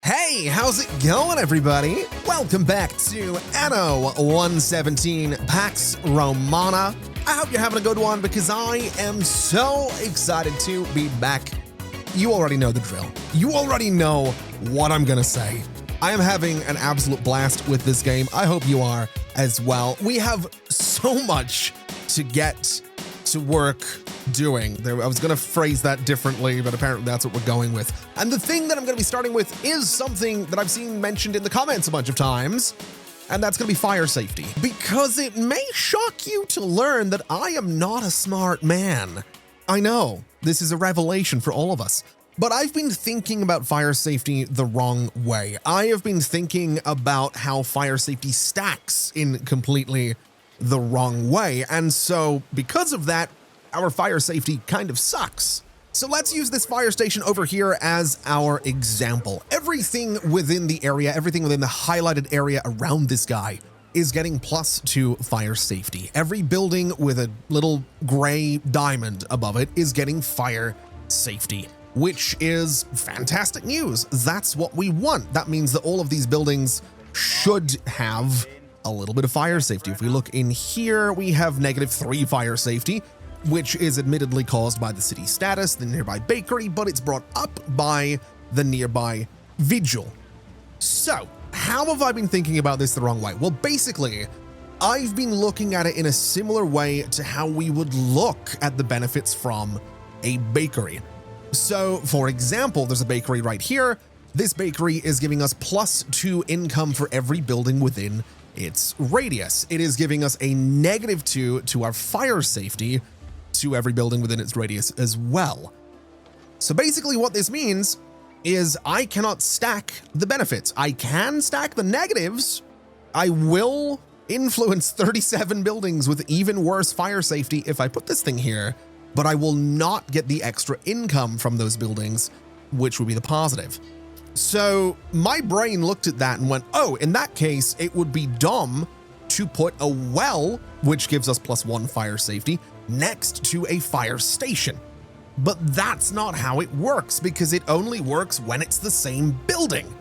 Hey, how's it going, everybody? Welcome back to Anno 117 Pax Romana. I hope you're having a good one because I am so excited to be back. You already know the drill. You already know what I'm gonna say. I am having an absolute blast with this game. I hope you are as well. We have so much to get to work doing. I was going to phrase that differently, but apparently that's what we're going with. And the thing that I'm going to be starting with is something that I've seen mentioned in the comments a bunch of times, and that's going to be fire safety. Because it may shock you to learn that I am not a smart man. I know, this is a revelation for all of us. But I've been thinking about fire safety the wrong way. I have been thinking about how fire safety stacks in completely the wrong way. And so because of that, our fire safety kind of sucks. So let's use this fire station over here as our example. Everything within the area, everything within the highlighted area around this guy is getting +2 fire safety. Every building with a little gray diamond above it is getting fire safety, which is fantastic news. That's what we want. That means that all of these buildings should have a little bit of fire safety. If we look in here, we have -3 fire safety, which is admittedly caused by the city status, the nearby bakery, but it's brought up by the nearby vigil. So how have I been thinking about this the wrong way? Well, basically, I've been looking at it in a similar way to how we would look at the benefits from a bakery. So for example, there's a bakery right here. This bakery is giving us +2 income for every building within its radius. It is giving us a -2 to our fire safety to every building within its radius as well. So basically what this means is I cannot stack the benefits. I can stack the negatives. I will influence 37 buildings with even worse fire safety if I put this thing here, but I will not get the extra income from those buildings, which would be the positive. So my brain looked at that and went, oh, in that case, it would be dumb to put a well, which gives us +1 fire safety, next to a fire station. But that's not how it works, because it only works when it's the same building.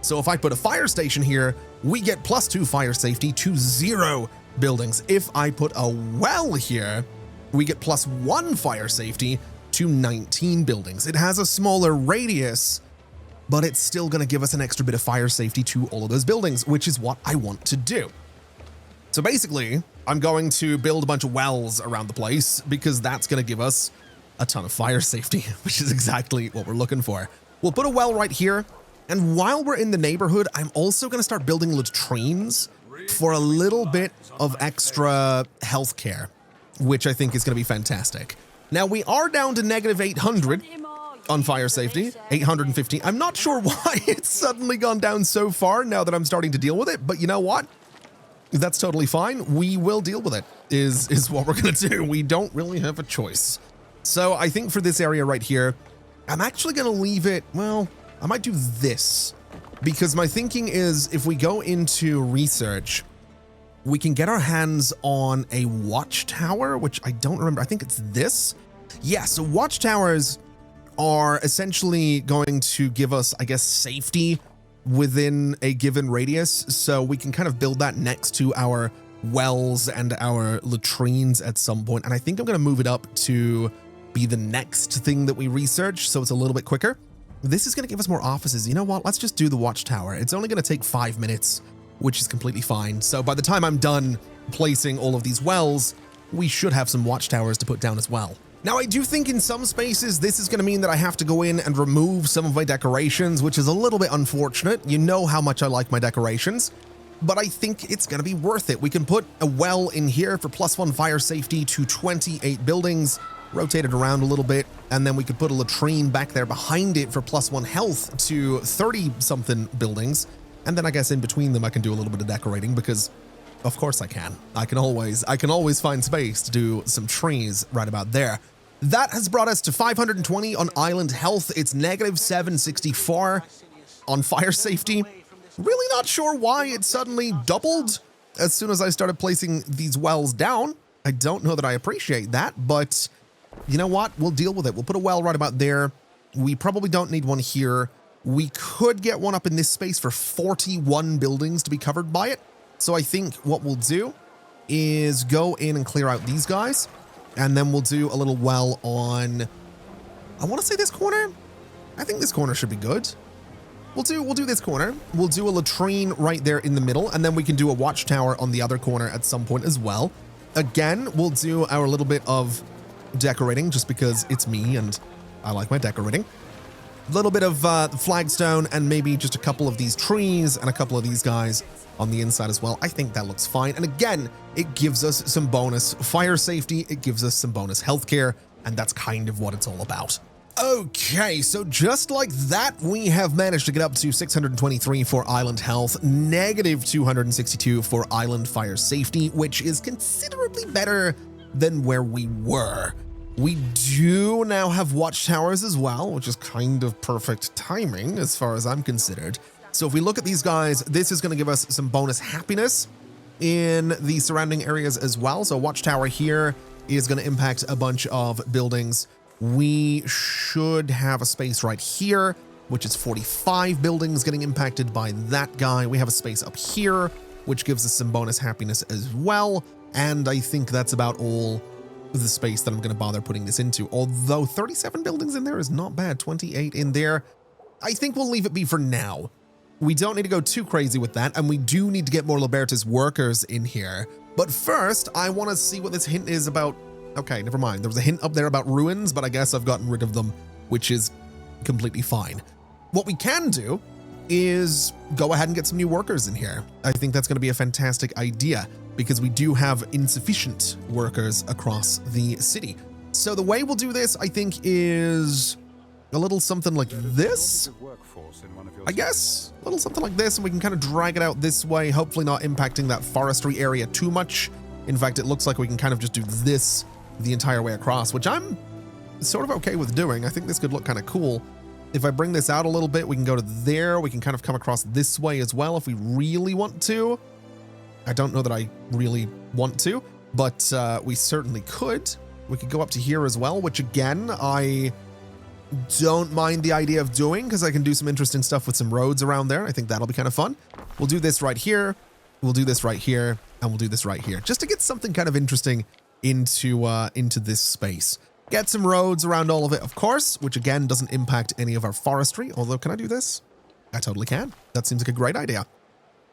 So if I put a fire station here, we get +2 fire safety to 0 buildings. If I put a well here, we get +1 fire safety to 19 buildings. It has a smaller radius, but it's still going to give us an extra bit of fire safety to all of those buildings, which is what I want to do. So basically, I'm going to build a bunch of wells around the place because that's going to give us a ton of fire safety, which is exactly what we're looking for. We'll put a well right here. And while we're in the neighborhood, I'm also going to start building latrines for a little bit of extra healthcare, which I think is going to be fantastic. Now we are down to -800 on fire safety, 815. I'm not sure why it's suddenly gone down so far now that I'm starting to deal with it, but you know what? That's totally fine. We will deal with it, is what we're going to do. We don't really have a choice. So I think for this area right here, I'm actually going to leave it, well, I might do this, because my thinking is if we go into research, we can get our hands on a watchtower, which I don't remember. I think it's this. Yeah, so watchtowers are essentially going to give us, I guess, safety within a given radius. So we can kind of build that next to our wells and our latrines at some point. And I think I'm going to move it up to be the next thing that we research, so it's a little bit quicker. This is going to give us more offices. You know what? Let's just do the watchtower. It's only going to take 5 minutes, which is completely fine. So by the time I'm done placing all of these wells, we should have some watchtowers to put down as well. Now, I do think in some spaces, this is going to mean that I have to go in and remove some of my decorations, which is a little bit unfortunate. You know how much I like my decorations, but I think it's going to be worth it. We can put a well in here for +1 fire safety to 28 buildings, rotate it around a little bit, and then we could put a latrine back there behind it for +1 health to 30-something buildings. And then I guess in between them, I can do a little bit of decorating because of course I can. I can always find space to do some trees right about there. That has brought us to 520 on island health. It's -764 on fire safety. Really not sure why it suddenly doubled as soon as I started placing these wells down. I don't know that I appreciate that, but you know what? We'll deal with it. We'll put a well right about there. We probably don't need one here. We could get one up in this space for 41 buildings to be covered by it. So I think what we'll do is go in and clear out these guys. And then we'll do a little well on, I want to say this corner. I think this corner should be good. We'll do this corner. We'll do a latrine right there in the middle, and then we can do a watchtower on the other corner at some point as well. Again, we'll do our little bit of decorating just because it's me and I like my decorating. A little bit of flagstone and maybe just a couple of these trees and a couple of these guys on the inside as well. I think that looks fine. And again, it gives us some bonus fire safety. It gives us some bonus healthcare, and that's kind of what it's all about. Okay, so just like that, we have managed to get up to 623 for island health, negative 262 for island fire safety, which is considerably better than where we were. We do now have watchtowers as well, which is kind of perfect timing as far as I'm considered. So if we look at these guys, this is going to give us some bonus happiness in the surrounding areas as well. So watchtower here is going to impact a bunch of buildings. We should have a space right here, which is 45 buildings getting impacted by that guy. We have a space up here, which gives us some bonus happiness as well. And I think that's about all the space that I'm going to bother putting this into. Although 37 buildings in there is not bad, 28 in there. I think we'll leave it be for now. We don't need to go too crazy with that, and we do need to get more Libertas workers in here. But first, I want to see what this hint is about. Okay, never mind. There was a hint up there about ruins, but I guess I've gotten rid of them, which is completely fine. What we can do is go ahead and get some new workers in here. I think that's going to be a fantastic idea because we do have insufficient workers across the city. So the way we'll do this, I think, is a little something like this, I guess. A little something like this, and we can kind of drag it out this way, hopefully not impacting that forestry area too much. In fact, it looks like we can kind of just do this the entire way across, which I'm sort of okay with doing. I think this could look kind of cool. If I bring this out a little bit, we can go to there. We can kind of come across this way as well if we really want to. I don't know that I really want to, but we certainly could. We could go up to here as well, which again, I don't mind the idea of doing because I can do some interesting stuff with some roads around there. I think that'll be kind of fun. We'll do this right here. We'll do this right here, and we'll do this right here, just to get something kind of interesting into this space. Get some roads around all of it, of course, which again doesn't impact any of our forestry. Although, can I do this? I totally can. That seems like a great idea.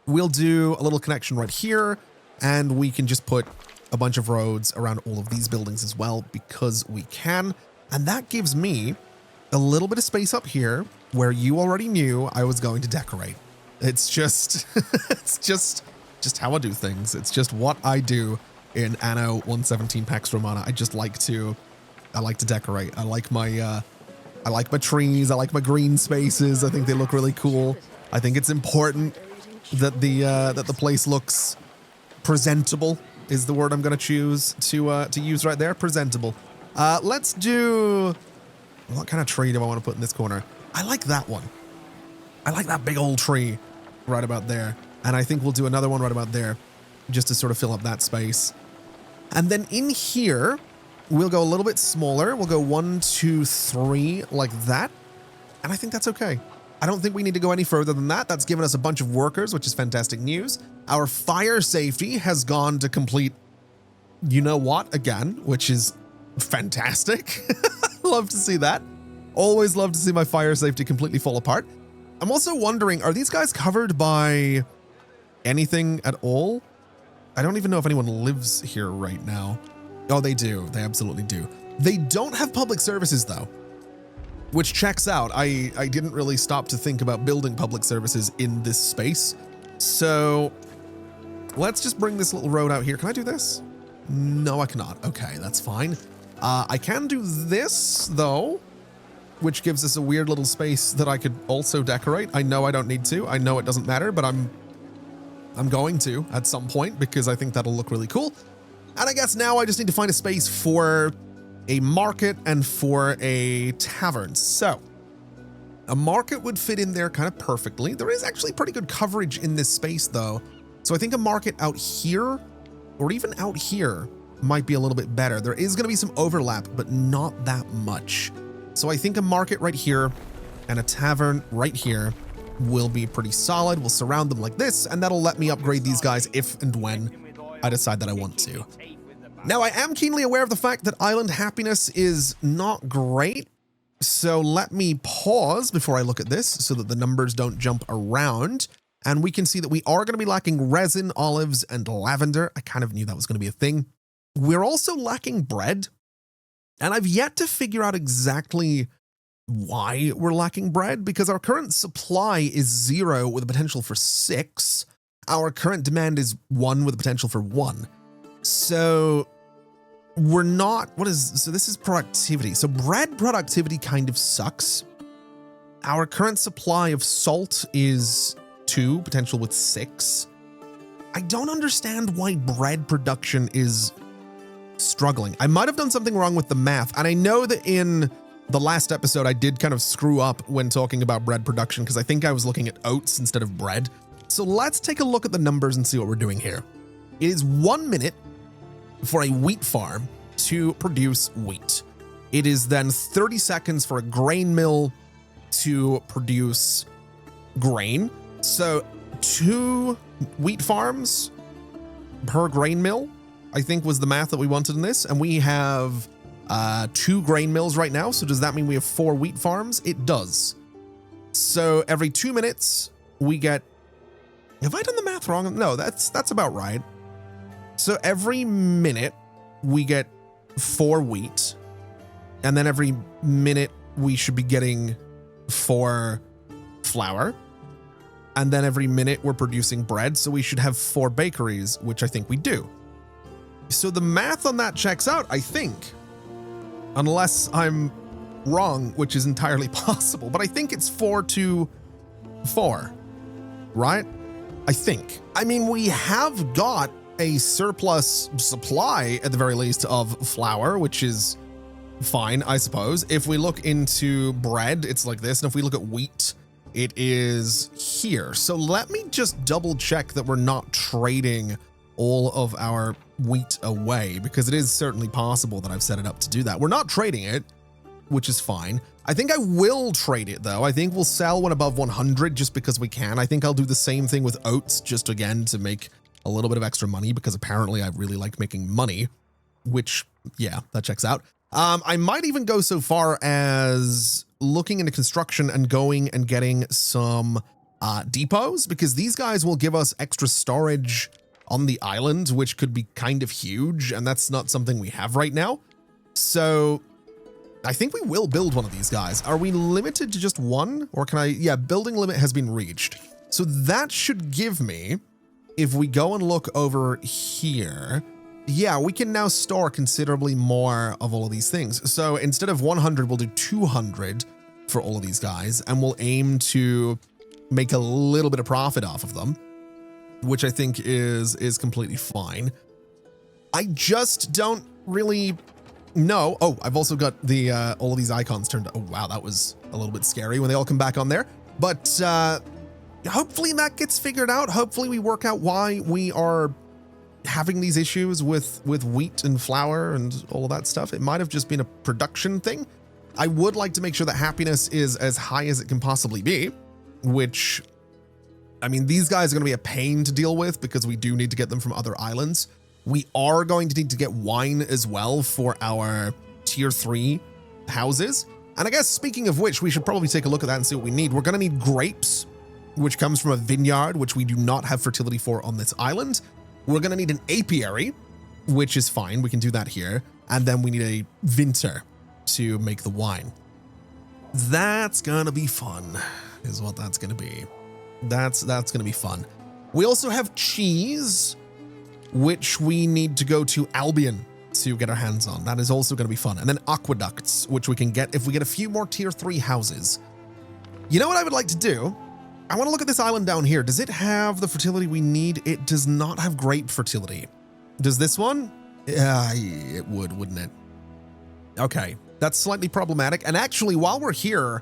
We'll do a little connection right here, and we can just put a bunch of roads around all of these buildings as well because we can. And that gives me a little bit of space up here where you already knew I was going to decorate. It's just, it's just how I do things. It's just what I do in Anno 117 Pax Romana. I like to decorate. I like my trees. I like my green spaces. I think they look really cool. I think it's important that the place looks presentable is the word I'm going to choose to use right there. Presentable. Let's do, what kind of tree do I want to put in this corner? I like that one. I like that big old tree right about there. And I think we'll do another one right about there just to sort of fill up that space. And then in here, we'll go a little bit smaller. We'll go 1, 2, 3 like that. And I think that's okay. I don't think we need to go any further than that. That's given us a bunch of workers, which is fantastic news. Our fire safety has gone to complete, you know what, again, which is fantastic. Love to see that. Always love to see my fire safety completely fall apart. I'm also wondering, are these guys covered by anything at all? I don't even know if anyone lives here right now. Oh, they do. They absolutely do. They don't have public services though, which checks out. I didn't really stop to think about building public services in this space. So let's just bring this little road out here. Can I do this? No, I cannot. Okay, that's fine. I can do this though, which gives us a weird little space that I could also decorate. I know I don't need to. I know it doesn't matter, but I'm going to at some point because I think that'll look really cool. And I guess now I just need to find a space for a market and for a tavern. So a market would fit in there kind of perfectly. There is actually pretty good coverage in this space though. So I think a market out here or even out here might be a little bit better. There is going to be some overlap, but not that much. So I think a market right here and a tavern right here will be pretty solid. We'll surround them like this, and that'll let me upgrade these guys if and when I decide that I want to. Now, I am keenly aware of the fact that island happiness is not great, so let me pause before I look at this so that the numbers don't jump around, and we can see that we are going to be lacking resin, olives, and lavender. I kind of knew that was going to be a thing. We're also lacking bread, and I've yet to figure out exactly why we're lacking bread, because our current supply is 0 with a potential for 6. Our current demand is 1 with a potential for 1. So we're not, so this is productivity. So bread productivity kind of sucks. Our current supply of salt is 2, potential with 6. I don't understand why bread production is struggling. I might have done something wrong with the math. And I know that in the last episode, I did kind of screw up when talking about bread production because I think I was looking at oats instead of bread. So let's take a look at the numbers and see what we're doing here. It is 1 minute for a wheat farm to produce wheat. It is then 30 seconds for a grain mill to produce grain. So 2 wheat farms per grain mill, I think was the math that we wanted in this. And we have 2 grain mills right now. So does that mean we have 4 wheat farms? It does. So every 2 minutes we get, have I done the math wrong? No, that's about right. So every minute we get 4 wheat, and then every minute we should be getting 4 flour. And then every minute we're producing bread. So we should have 4 bakeries, which I think we do. So the math on that checks out, I think. Unless I'm wrong, which is entirely possible, but I think it's 4 to 4, right? I think. I mean, we have got a surplus supply at the very least of flour, which is fine, I suppose. If we look into bread, it's like this. And if we look at wheat, it is here. So let me just double check that we're not trading all of our wheat away, because it is certainly possible that I've set it up to do that. We're not trading it, which is fine. I think I will trade it though. I think we'll sell when above 100 just because we can. I think I'll do the same thing with oats, just again to make a little bit of extra money, because apparently I really like making money, which, yeah, that checks out. I might even go so far as looking into construction and going and getting some depots, because these guys will give us extra storage on the island, which could be kind of huge, and that's not something we have right now. So I think we will build one of these guys. Are we limited to just 1? Or can I? Yeah, building limit has been reached. So that should give me, if we go and look over here, yeah, we can now store considerably more of all of these things. So instead of 100, we'll do 200 for all of these guys, and we'll aim to make a little bit of profit off of them, which I think is completely fine. I just don't really know. Oh, I've also got the all of these icons turned. Oh, wow, that was a little bit scary when they all come back on there. But hopefully that gets figured out. Hopefully we work out why we are having these issues with wheat and flour and all of that stuff. It might have just been a production thing. I would like to make sure that happiness is as high as it can possibly be, which, I mean, these guys are going to be a pain to deal with because we do need to get them from other islands. We are going to need to get wine as well for our tier 3 houses. And I guess speaking of which, we should probably take a look at that and see what we need. We're going to need grapes, which comes from a vineyard, which we do not have fertility for on this island. We're going to need an apiary, which is fine. We can do that here. And then we need a vintner to make the wine. That's going to be fun, is what that's going to be. That's going to be fun. We also have cheese, which we need to go to Albion to get our hands on. That is also going to be fun. And then aqueducts, which we can get if we get a few more tier 3 houses. You know what I would like to do? I want to look at this island down here. Does it have the fertility we need? It does not have grape fertility. Does this one? Yeah, it would, wouldn't it? Okay, that's slightly problematic. And actually, while we're here,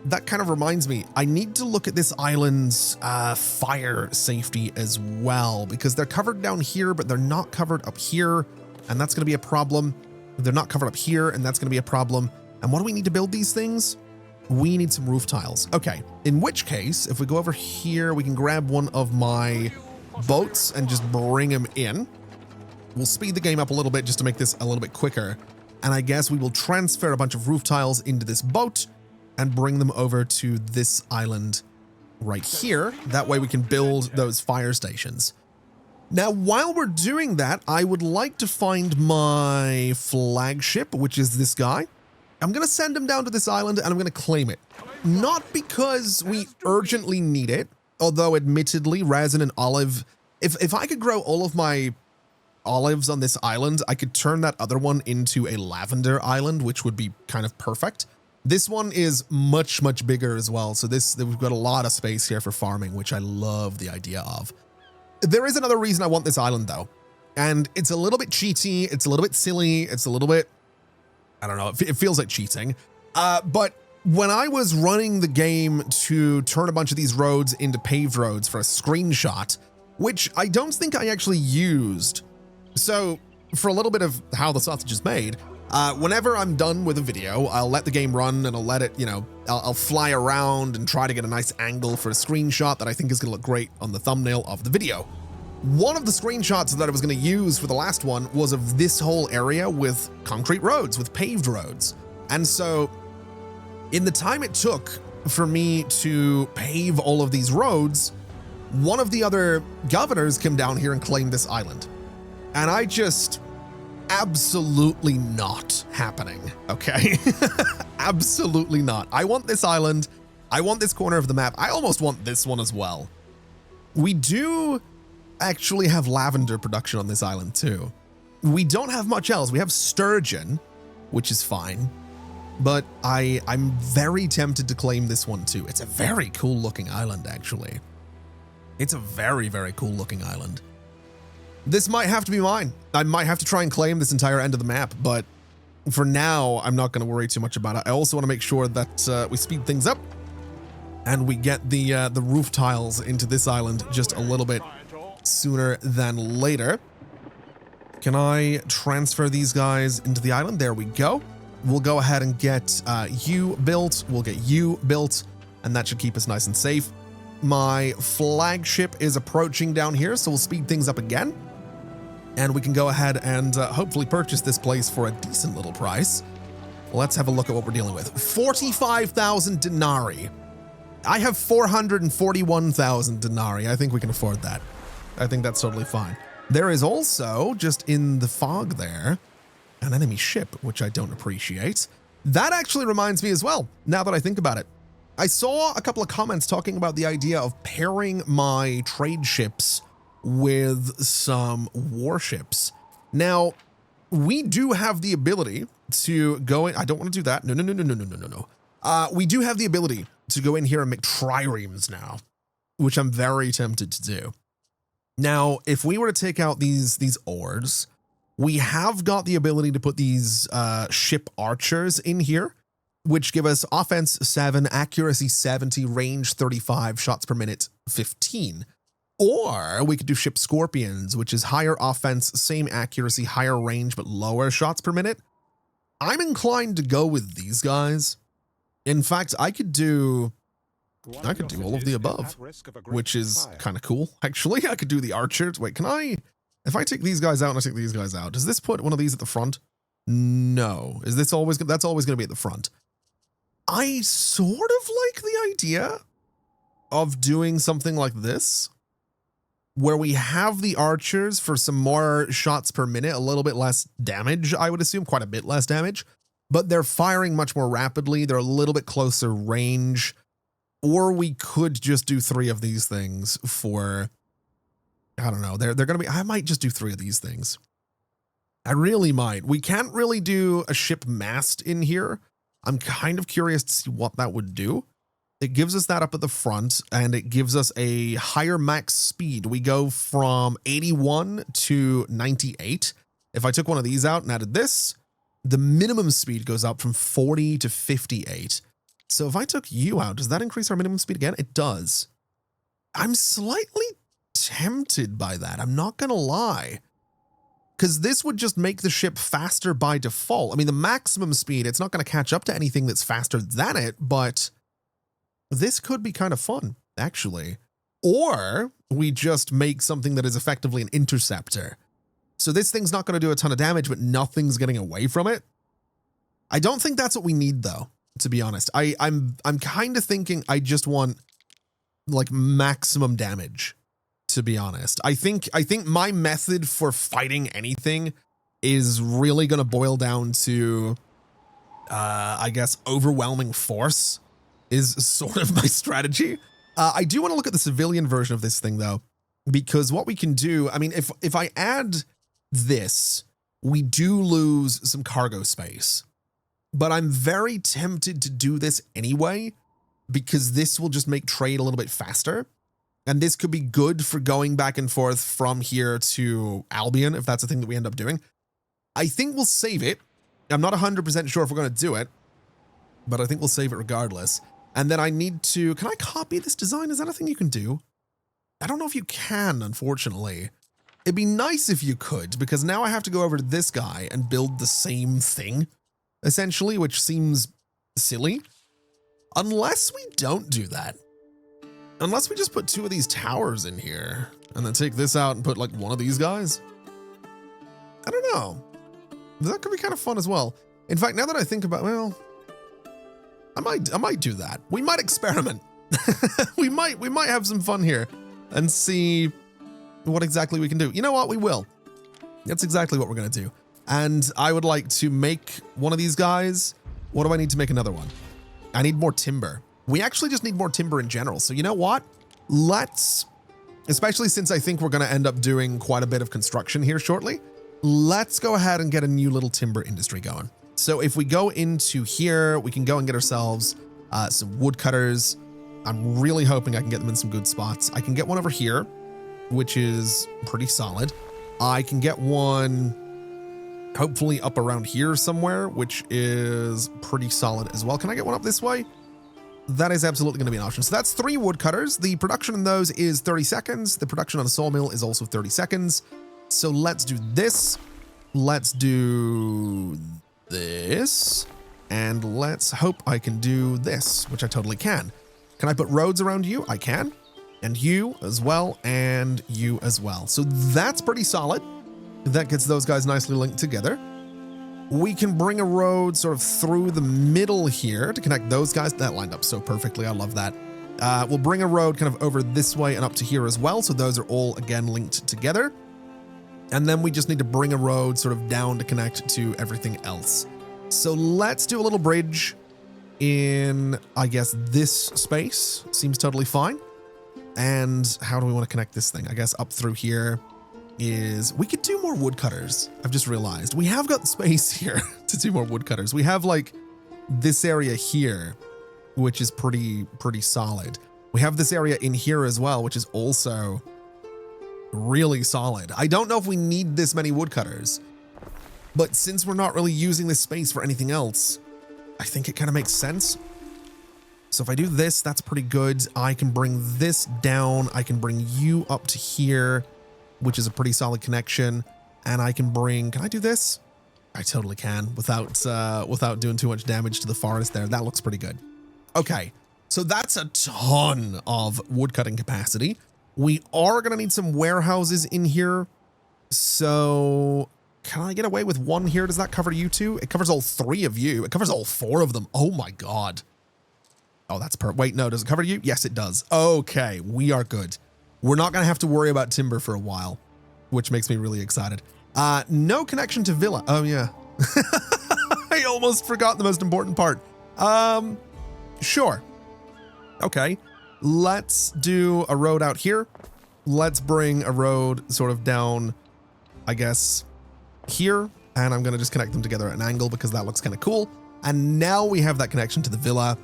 that kind of reminds me, I need to look at this island's fire safety as well, because they're covered down here, but they're not covered up here. And that's going to be a problem. They're not covered up here, and that's going to be a problem. And what do we need to build these things? we need some roof tiles. Okay, in which case, if we go over here, we can grab one of my boats and just bring him in. We'll speed the game up a little bit just to make this a little bit quicker. And I guess we will transfer a bunch of roof tiles into this boat and bring them over to this island right here. That way we can build those fire stations. Now, while we're doing that, I would like to find my flagship, which is this guy. I'm going to send him down to this island and I'm going to claim it. Not because we urgently need it, although admittedly, resin and olive, if I could grow all of my olives on this island, I could turn that other one into a lavender island, which would be kind of perfect. This one is much, much bigger as well. So we've got a lot of space here for farming, which I love the idea of. There is another reason I want this island though. And it's a little bit cheaty. It's a little bit silly. It's a little bit, I don't know. It feels like cheating. But when I was running the game to turn a bunch of these roads into paved roads for a screenshot, which I don't think I actually used. So for a little bit of how the sausage is made, whenever I'm done with a video, I'll let the game run and I'll let it, I'll fly around and try to get a nice angle for a screenshot that I think is going to look great on the thumbnail of the video. One of the screenshots that I was going to use for the last one was of this whole area with concrete roads, with paved roads. And so in the time it took for me to pave all of these roads, one of the other governors came down here and claimed this island. And I just, absolutely not happening, okay? Absolutely not. I want this island. I want this corner of the map. I almost want this one as well. We do actually have lavender production on this island too. We don't have much else. We have sturgeon, which is fine, but I'm very tempted to claim this one too. It's a very cool looking island, actually. It's a very, very cool looking island. This might have to be mine. I might have to try and claim this entire end of the map, but for now, I'm not going to worry too much about it. I also want to make sure that we speed things up and we get the roof tiles into this island just a little bit sooner than later. Can I transfer these guys into the island? There we go. We'll go ahead and get you built. We'll get you built, and that should keep us nice and safe. My flagship is approaching down here, so we'll speed things up again. And we can go ahead and hopefully purchase this place for a decent little price. Let's have a look at what we're dealing with. 45,000 denarii. I have 441,000 denarii. I think we can afford that. I think that's totally fine. There is also, just in the fog there, an enemy ship, which I don't appreciate. That actually reminds me as well, now that I think about it. I saw a couple of comments talking about the idea of pairing my trade ships with some warships. Now, we do have the ability to go in. I don't want to do that. No. We do have the ability to go in here and make triremes now, which I'm very tempted to do. Now, if we were to take out these oars, we have got the ability to put these ship archers in here, which give us offense 7, accuracy 70, range 35, shots per minute 15. Or we could do ship scorpions, which is higher offense, same accuracy, higher range, but lower shots per minute. I'm inclined to go with these guys. In fact, I could do all of the above, which is kind of cool. Actually, I could do the archers. Wait, if I take these guys out and I take these guys out, does this put one of these at the front? No. That's always going to be at the front. I sort of like the idea of doing something like this, where we have the archers for some more shots per minute, a little bit less damage, I would assume, quite a bit less damage, but they're firing much more rapidly. They're a little bit closer range, or we could just do 3 of these things for, I don't know. They're going to be, I might just do 3 of these things. I really might. We can't really do a ship mast in here. I'm kind of curious to see what that would do. It gives us that up at the front, and it gives us a higher max speed. We go from 81 to 98. If I took one of these out and added this, the minimum speed goes up from 40 to 58. So if I took you out, does that increase our minimum speed again? It does. I'm slightly tempted by that. I'm not going to lie. because this would just make the ship faster by default. I mean, the maximum speed, it's not going to catch up to anything that's faster than it, but this could be kind of fun, actually. Or we just make something that is effectively an interceptor. So this thing's not going to do a ton of damage, but nothing's getting away from it. I don't think that's what we need, though, to be honest. I'm kind of thinking I just want like maximum damage, to be honest. I think my method for fighting anything is really going to boil down to, I guess, overwhelming force is sort of my strategy. I do want to look at the civilian version of this thing, though, because what we can do, I mean, if I add this, we do lose some cargo space, but I'm very tempted to do this anyway, because this will just make trade a little bit faster. And this could be good for going back and forth from here to Albion, if that's the thing that we end up doing. I think we'll save it. I'm not 100% sure if we're going to do it, but I think we'll save it regardless. And then I need to, can I copy this design? Is that a thing you can do? I don't know if you can, unfortunately. It'd be nice if you could, because now I have to go over to this guy and build the same thing, essentially, which seems silly. Unless we don't do that. Unless we just put 2 of these towers in here and then take this out and put like one of these guys. I don't know. That could be kind of fun as well. In fact, now that I think about, well, I might do that. We might experiment. we might have some fun here and see what exactly we can do. You know what? We will. That's exactly what we're going to do. And I would like to make one of these guys. What do I need to make another one? I need more timber. We actually just need more timber in general. So you know what? Let's, especially since I think we're going to end up doing quite a bit of construction here shortly, let's go ahead and get a new little timber industry going. So if we go into here, we can go and get ourselves some woodcutters. I'm really hoping I can get them in some good spots. I can get one over here, which is pretty solid. I can get one hopefully up around here somewhere, which is pretty solid as well. Can I get one up this way? That is absolutely going to be an option. So that's 3 woodcutters. The production on those is 30 seconds. The production on a sawmill is also 30 seconds. So let's do this. Let's do this. And let's hope I can do this, which I totally can. Can I put roads around you? I can. And you as well, and you as well. So that's pretty solid. That gets those guys nicely linked together. We can bring a road sort of through the middle here to connect those guys. That lined up so perfectly. I love that. We'll bring a road kind of over this way and up to here as well. So those are all, again, linked together. And then we just need to bring a road sort of down to connect to everything else. So let's do a little bridge in, I guess, this space. Seems totally fine. And how do we want to connect this thing? I guess up through here is, we could do more woodcutters. I've just realized we have got the space here to do more woodcutters. We have like this area here, which is pretty solid. We have this area in here as well, which is also really solid. I don't know if we need this many woodcutters, but since we're not really using this space for anything else, I think it kind of makes sense. So if I do this, that's pretty good. I can bring this down. I can bring you up to here, which is a pretty solid connection. And I can I do this? I totally can without doing too much damage to the forest there. That looks pretty good. Okay, so that's a ton of woodcutting capacity. We are going to need some warehouses in here. So can I get away with one here? Does that cover you two? It covers all 3 of you. It covers all 4 of them. Oh my God. Oh, that's wait, no, does it cover you? Yes, it does. Okay, we are good. We're not going to have to worry about timber for a while, which makes me really excited. No connection to villa. Oh yeah. I almost forgot the most important part. Sure. Okay. Let's do a road out here. Let's bring a road sort of down, I guess, here. And I'm going to just connect them together at an angle because that looks kind of cool. And now we have that connection to the villa.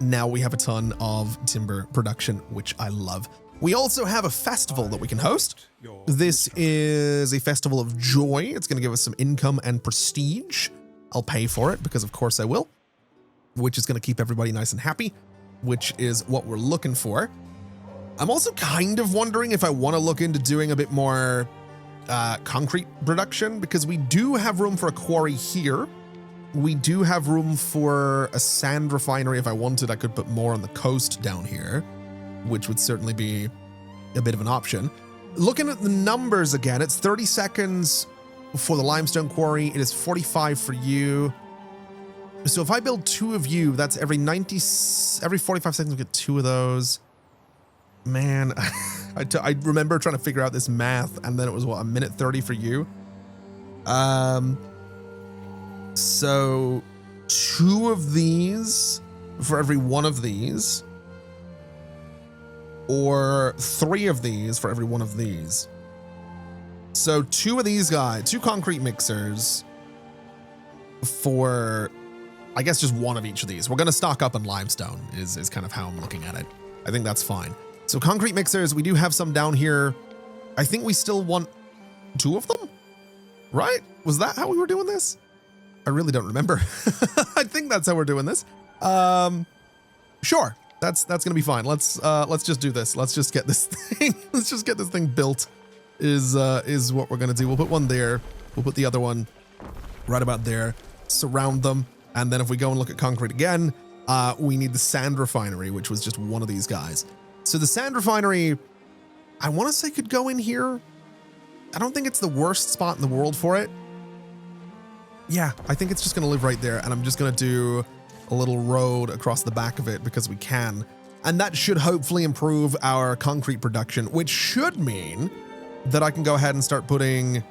Now we have a ton of timber production, which I love. We also have a festival that we can host. This is a festival of joy. It's going to give us some income and prestige. I'll pay for it because of course I will, which is going to keep everybody nice and happy, which is what we're looking for. I'm also kind of wondering if I want to look into doing a bit more concrete production, because we do have room for a quarry here. We do have room for a sand refinery. If I wanted, I could put more on the coast down here, which would certainly be a bit of an option. Looking at the numbers again, it's 30 seconds for the limestone quarry. It is 45 for you. So if I build 2 of you, that's every 45 seconds we get 2 of those. Man, I remember trying to figure out this math, and then it was what, a minute 30 for you. So 2 of these for every 1 of these, or 3 of these for every 1 of these. So 2 of these guys, 2 concrete mixers for, I guess, just 1 of each of these. We're going to stock up on limestone is kind of how I'm looking at it. I think that's fine. So concrete mixers, we do have some down here. I think we still want 2 of them, right? Was that how we were doing this? I really don't remember. I think that's how we're doing this. Sure, that's gonna be fine. Let's just do this. Let's just get this thing. Let's just get this thing built. Is what we're gonna do. We'll put one there. We'll put the other one right about there. Surround them, and then if we go and look at concrete again, we need the sand refinery, which was just one of these guys. So the sand refinery, I want to say could go in here. I don't think it's the worst spot in the world for it. Yeah, I think it's just going to live right there, and I'm just going to do a little road across the back of it because we can. And that should hopefully improve our concrete production, which should mean that I can go ahead and start putting...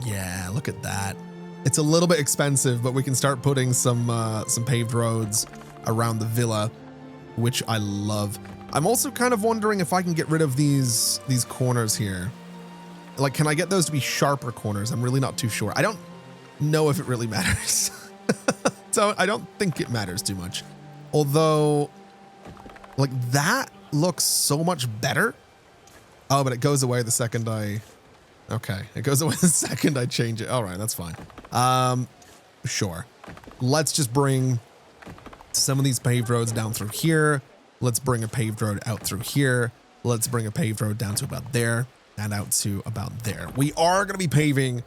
Yeah, look at that. It's a little bit expensive, but we can start putting some paved roads around the villa, which I love. I'm also kind of wondering if I can get rid of these corners here. Like, can I get those to be sharper corners? I'm really not too sure. I don't know if it really matters. So I don't think it matters too much. Although, like, that looks so much better. Oh, but it goes away the second I... Okay, it goes away the second I change it. All right, that's fine. Sure. Let's just bring some of these paved roads down through here. Let's bring a paved road out through here. Let's bring a paved road down to about there and out to about there. We are going to be paving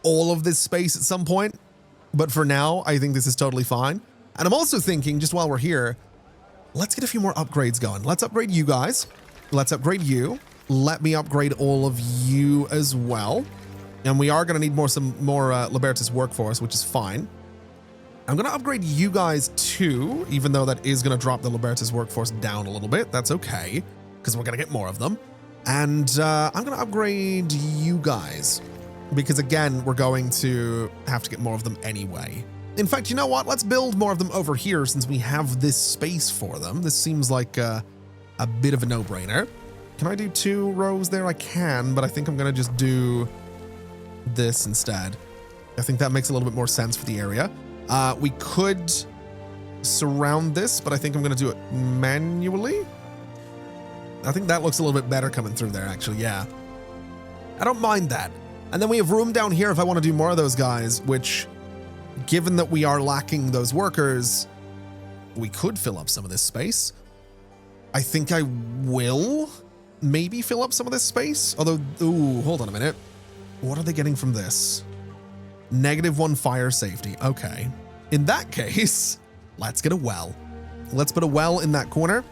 all of this space at some point, but for now, I think this is totally fine. And I'm also thinking, just while we're here, let's get a few more upgrades going. Let's upgrade you guys. Let's upgrade you. Let me upgrade all of you as well. And we are going to need some more Libertas workforce, which is fine. I'm going to upgrade you guys too, even though that is going to drop the Libertas workforce down a little bit. That's okay, because we're going to get more of them. And I'm going to upgrade you guys, because again, we're going to have to get more of them anyway. In fact, you know what? Let's build more of them over here since we have this space for them. This seems like a bit of a no-brainer. Can I do 2 rows there? I can, but I think I'm going to just do this instead. I think that makes a little bit more sense for the area. We could surround this, but I think I'm going to do it manually. I think that looks a little bit better coming through there, actually. Yeah. I don't mind that. And then we have room down here if I want to do more of those guys, which, given that we are lacking those workers, we could fill up some of this space. I think I will maybe fill up some of this space. Although, ooh, hold on a minute. What are they getting from this? -1 fire safety. Okay. In that case, let's get a well. Let's put a well in that corner.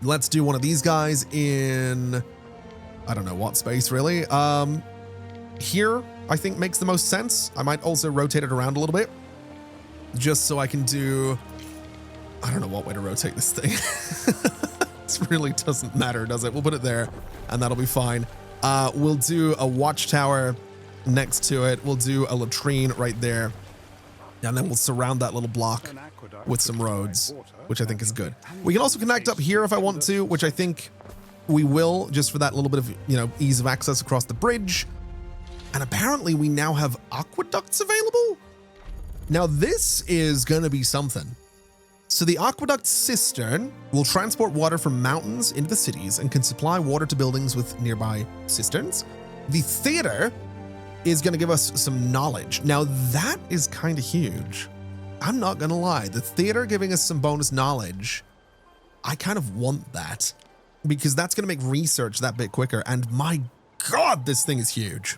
Let's do one of these guys in, I don't know what space really. Here, I think makes the most sense. I might also rotate it around a little bit just so I can do, I don't know what way to rotate this thing. This really doesn't matter, does it? We'll put it there and that'll be fine. We'll do a watchtower next to it. We'll do a latrine right there. And then we'll surround that little block with some roads, which I think is good. We can also connect up here if I want to, which I think we will, just for that little bit of, ease of access across the bridge. And apparently we now have aqueducts available. Now this is going to be something. So the aqueduct cistern will transport water from mountains into the cities and can supply water to buildings with nearby cisterns. The theater is going to give us some knowledge. Now that is kind of huge. I'm not going to lie. The theater giving us some bonus knowledge, I kind of want that because that's going to make research that bit quicker. And my God, this thing is huge.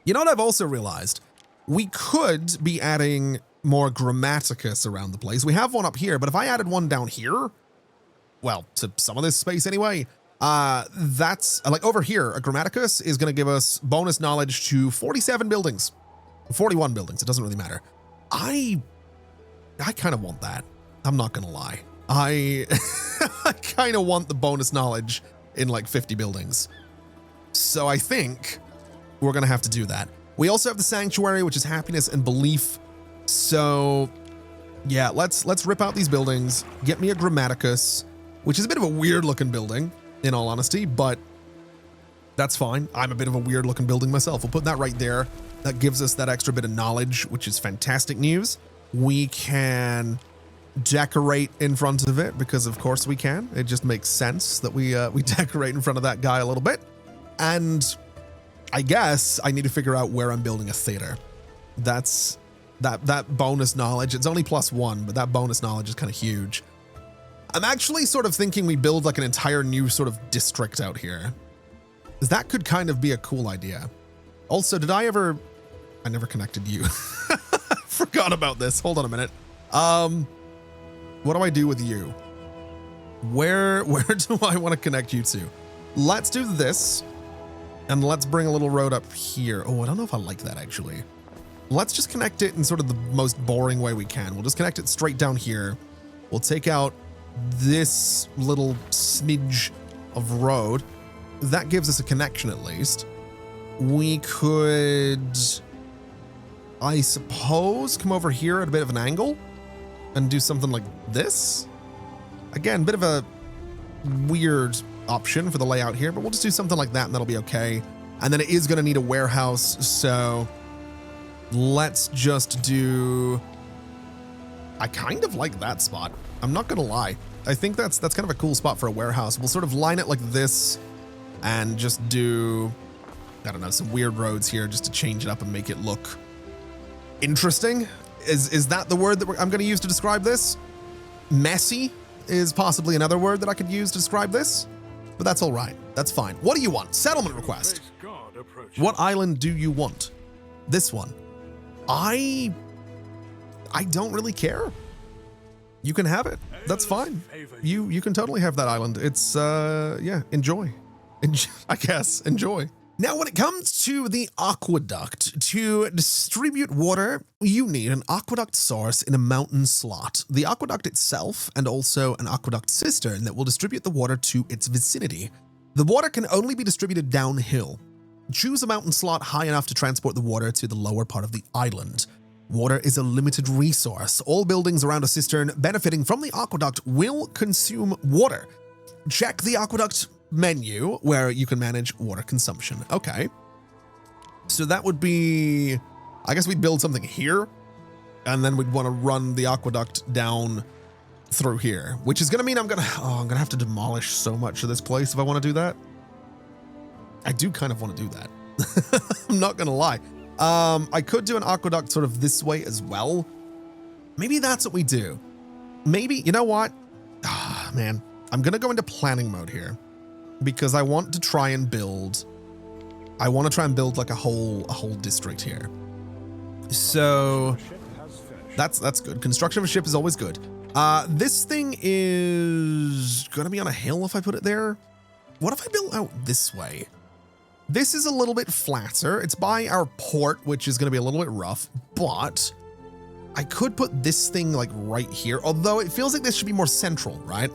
You know what I've also realized? We could be adding more Grammaticus around the place. We have one up here, but if I added one down here, well, to some of this space anyway, that's like over here, a Grammaticus is going to give us bonus knowledge to 47 buildings, 41 buildings. It doesn't really matter. I kind of want that. I'm not going to lie. I kind of want the bonus knowledge in like 50 buildings. So I think we're going to have to do that. We also have the Sanctuary, which is happiness and belief. So yeah, let's rip out these buildings, get me a Grammaticus, which is a bit of a weird looking building in all honesty, but that's fine. I'm a bit of a weird looking building myself. We'll put that right there. That gives us that extra bit of knowledge, which is fantastic news. We can decorate in front of it because of course we can. It just makes sense that we decorate in front of that guy a little bit. And I guess I need to figure out where I'm building a theater. That's that bonus knowledge. It's only +1, but that bonus knowledge is kind of huge. I'm actually sort of thinking we build like an entire new sort of district out here. That could kind of be a cool idea. Also, I never connected you. Forgot about this. Hold on a minute. What do I do with you? Where do I want to connect you to? Let's do this. And let's bring a little road up here. Oh, I don't know if I like that actually. Let's just connect it in sort of the most boring way we can. We'll just connect it straight down here. We'll take out this little smidge of road. That gives us a connection at least. We could, I suppose, come over here at a bit of an angle and do something like this. Again, bit of a weird option for the layout here, but we'll just do something like that and that'll be okay. And then it is going to need a warehouse, so let's just do, I kind of like that spot. I'm not going to lie. I think that's kind of a cool spot for a warehouse. We'll sort of line it like this and just do, I don't know, some weird roads here just to change it up and make it look interesting. Is that the word that I'm going to use to describe this? Messy is possibly another word that I could use to describe this, but that's all right. That's fine. What do you want? Settlement request. What island do you want? This one. I don't really care. You can have it. That's fine. You can totally have that island. It's yeah, enjoy. I guess enjoy. Now, when it comes to the aqueduct, to distribute water, you need an aqueduct source in a mountain slot. The aqueduct itself, and also an aqueduct cistern that will distribute the water to its vicinity. The water can only be distributed downhill. Choose a mountain slot high enough to transport the water to the lower part of the island. Water is a limited resource. All buildings around a cistern benefiting from the aqueduct will consume water. Check the aqueduct menu where you can manage water consumption. Okay. So that would be, I guess we'd build something here and then we'd want to run the aqueduct down through here, which is going to mean I'm going to have to demolish so much of this place if I want to do that. I do kind of want to do that. I'm not going to lie. I could do an aqueduct sort of this way as well. Maybe that's what we do. Maybe, you know what? Ah, man, I'm going to go into planning mode here because I want to try and build, like a whole district here. So that's good. Construction of a ship is always good. This thing is going to be on a hill if I put it there. What if I built out this way? This is a little bit flatter. It's by our port, which is going to be a little bit rough, but I could put this thing like right here, although it feels like this should be more central, right?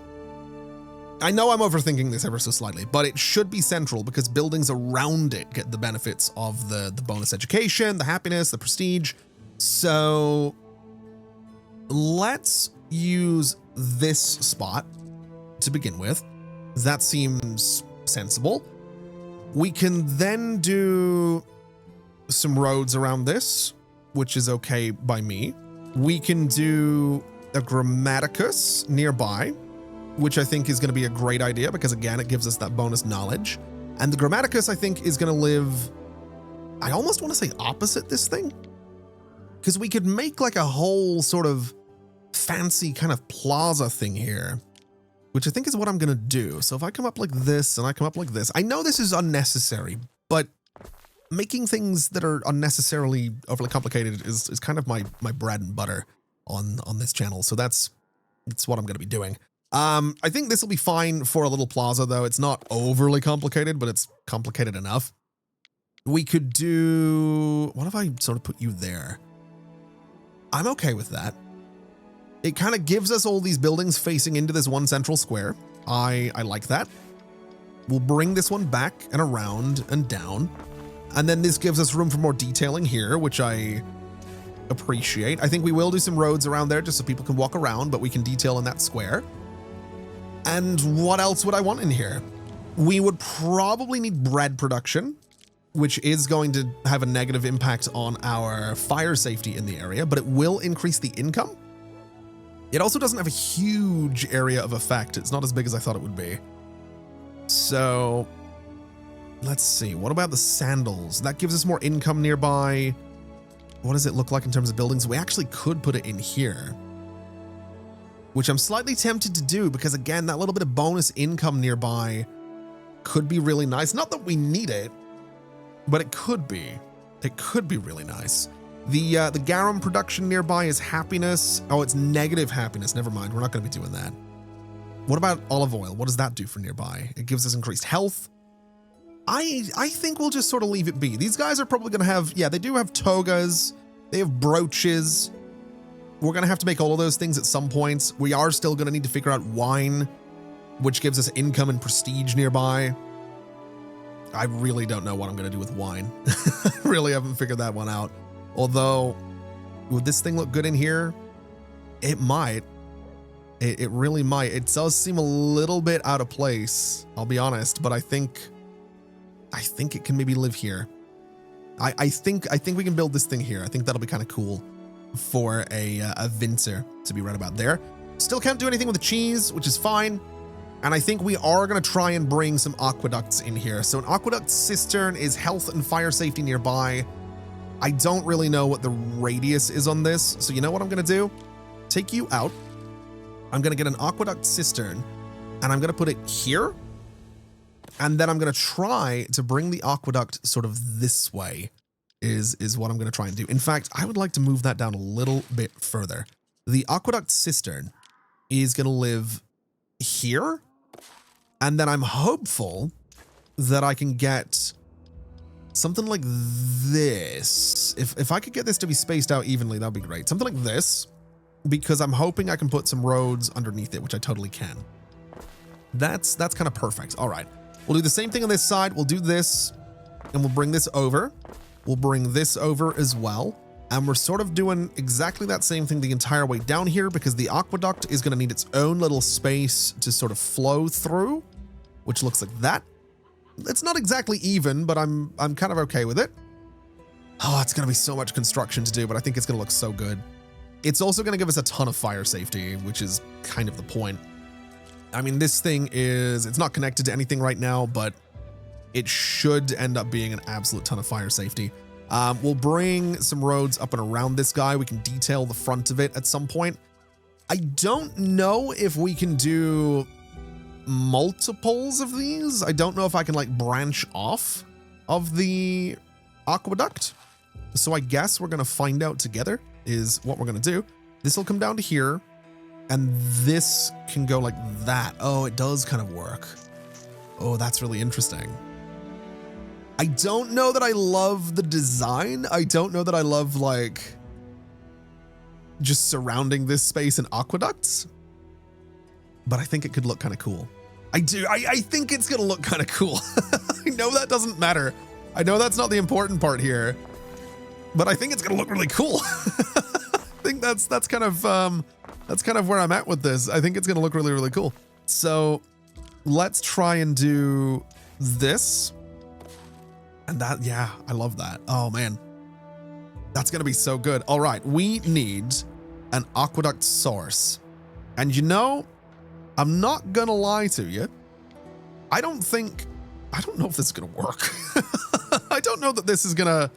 I know I'm overthinking this ever so slightly, but it should be central because buildings around it get the benefits of the bonus education, the happiness, the prestige. So let's use this spot to begin with. That seems sensible. We can then do some roads around this, which is okay by me. We can do a Grammaticus nearby, which I think is going to be a great idea because, again, it gives us that bonus knowledge. And the Grammaticus, I think, is going to live, I almost want to say opposite this thing, because we could make like a whole sort of fancy kind of plaza thing here, which I think is what I'm going to do. So if I come up like this and I come up like this, I know this is unnecessary, but making things that are unnecessarily overly complicated is kind of my bread and butter on this channel. So that's what I'm going to be doing. I think this will be fine for a little plaza, though. It's not overly complicated, but it's complicated enough. We could do... What if I sort of put you there? I'm okay with that. It kind of gives us all these buildings facing into this one central square. I like that. We'll bring this one back and around and down. And then this gives us room for more detailing here, which I appreciate. I think we will do some roads around there just so people can walk around, but we can detail in that square. And what else would I want in here? We would probably need bread production, which is going to have a negative impact on our fire safety in the area, but it will increase the income. It also doesn't have a huge area of effect. It's not as big as I thought it would be. So let's see. What about the sandals? That gives us more income nearby. What does it look like in terms of buildings? We actually could put it in here, which I'm slightly tempted to do because, again, that little bit of bonus income nearby could be really nice. Not that we need it, but it could be. It could be really nice. The garum production nearby is happiness. Oh, it's negative happiness. Never mind. We're not going to be doing that. What about olive oil? What does that do for nearby? It gives us increased health. I think we'll just sort of leave it be. These guys are probably going to have, yeah, they do have togas. They have brooches. We're going to have to make all of those things at some points. We are still going to need to figure out wine, which gives us income and prestige nearby. I really don't know what I'm going to do with wine. I really haven't figured that one out. Although, would this thing look good in here? It might. It really might. It does seem a little bit out of place, I'll be honest, but I think it can maybe live here. I think we can build this thing here. I think that'll be kind of cool for a Vincer to be right about there. Still can't do anything with the cheese, which is fine. And I think we are going to try and bring some aqueducts in here. So an aqueduct cistern is health and fire safety nearby. I don't really know what the radius is on this. So you know what I'm going to do? Take you out. I'm going to get an aqueduct cistern and I'm going to put it here. And then I'm going to try to bring the aqueduct sort of this way is what I'm going to try and do. In fact, I would like to move that down a little bit further. The aqueduct cistern is going to live here. And then I'm hopeful that I can get something like this. If I could get this to be spaced out evenly, that'd be great. Something like this, because I'm hoping I can put some roads underneath it, which I totally can. That's kind of perfect. All right. We'll do the same thing on this side. We'll do this and we'll bring this over. We'll bring this over as well. And we're sort of doing exactly that same thing the entire way down here because the aqueduct is going to need its own little space to sort of flow through, which looks like that. It's not exactly even, but I'm kind of okay with it. Oh, it's going to be so much construction to do, but I think it's going to look so good. It's also going to give us a ton of fire safety, which is kind of the point. I mean, this thing it's not connected to anything right now, but it should end up being an absolute ton of fire safety. We'll bring some roads up and around this guy. We can detail the front of it at some point. I don't know if we can do multiples of these. I don't know if I can like branch off of the aqueduct. So I guess we're going to find out together is what we're going to do. This will come down to here. And this can go like that. Oh, it does kind of work. Oh, that's really interesting. I don't know that I love the design. I don't know that I love like just surrounding this space in aqueducts, but I think it could look kind of cool. I do. I think it's going to look kind of cool. I know that doesn't matter. I know that's not the important part here, but I think it's going to look really cool. I think that's kind of where I'm at with this. I think it's going to look really, really cool. So let's try and do this. And that, yeah, I love that. Oh man, that's going to be so good. All right. We need an aqueduct source. And you know, I'm not going to lie to you. I don't know if this is going to work. I don't know that this is going to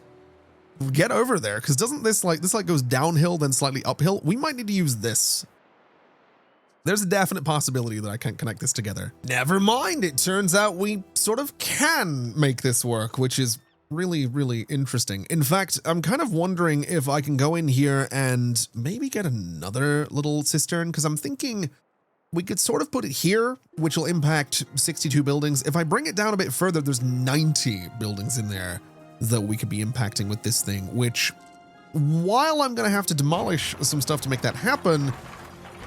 get over there. Cause doesn't this goes downhill, then slightly uphill. We might need to use this. There's a definite possibility that I can't connect this together. Never mind. It turns out we sort of can make this work, which is Really, really interesting. In fact, I'm kind of wondering if I can go in here and maybe get another little cistern, because I'm thinking we could sort of put it here, which will impact 62 buildings. If I bring it down a bit further, there's 90 buildings in there that we could be impacting with this thing, which, while I'm going to have to demolish some stuff to make that happen,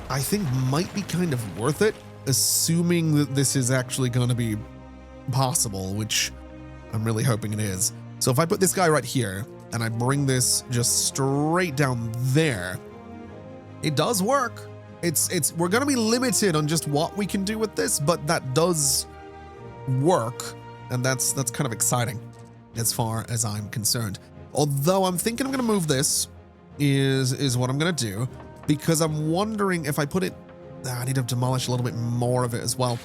I think might be kind of worth it, assuming that this is actually going to be possible, which I'm really hoping it is. So if I put this guy right here and I bring this just straight down there, it does work. We're going to be limited on just what we can do with this, but that does work, and that's kind of exciting as far as I'm concerned. Although I'm thinking I'm going to move this is what I'm going to do, because I'm wondering if I put it, I need to demolish a little bit more of it as well.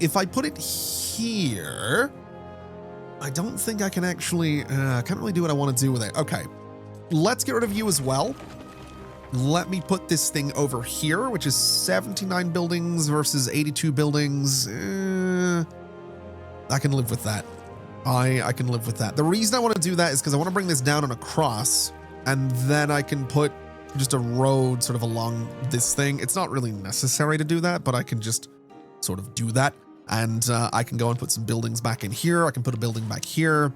If I put it here, I don't think I can actually, I can't really do what I want to do with it. Okay, let's get rid of you as well. Let me put this thing over here, which is 79 buildings versus 82 buildings. I can live with that. I can live with that. The reason I want to do that is because I want to bring this down and across, and then I can put just a road sort of along this thing. It's not really necessary to do that, but I can just sort of do that. And I can go and put some buildings back in here. I can put a building back here,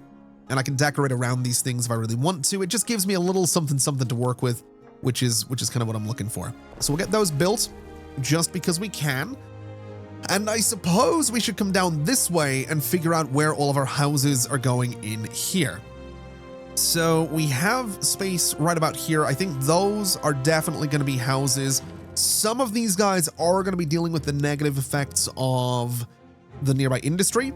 and I can decorate around these things if I really want to. It just gives me a little something to work with, which is kind of what I'm looking for. So we'll get those built just because we can. And I suppose we should come down this way and figure out where all of our houses are going in here. So we have space right about here. I think those are definitely going to be houses. Some of these guys are going to be dealing with the negative effects of the nearby industry,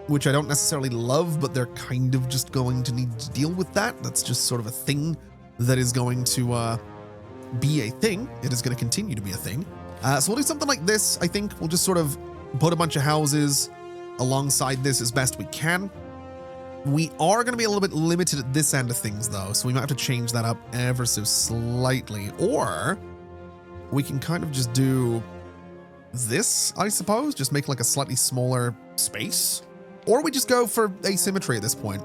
which I don't necessarily love, but they're kind of just going to need to deal with that. That's just sort of a thing that is going to be a thing. It is going to continue to be a thing. So we'll do something like this. I think we'll just sort of put a bunch of houses alongside this as best we can. We are going to be a little bit limited at this end of things, though, so we might have to change that up ever so slightly. Or we can kind of just do this, I suppose, just make like a slightly smaller space. Or we just go for asymmetry at this point.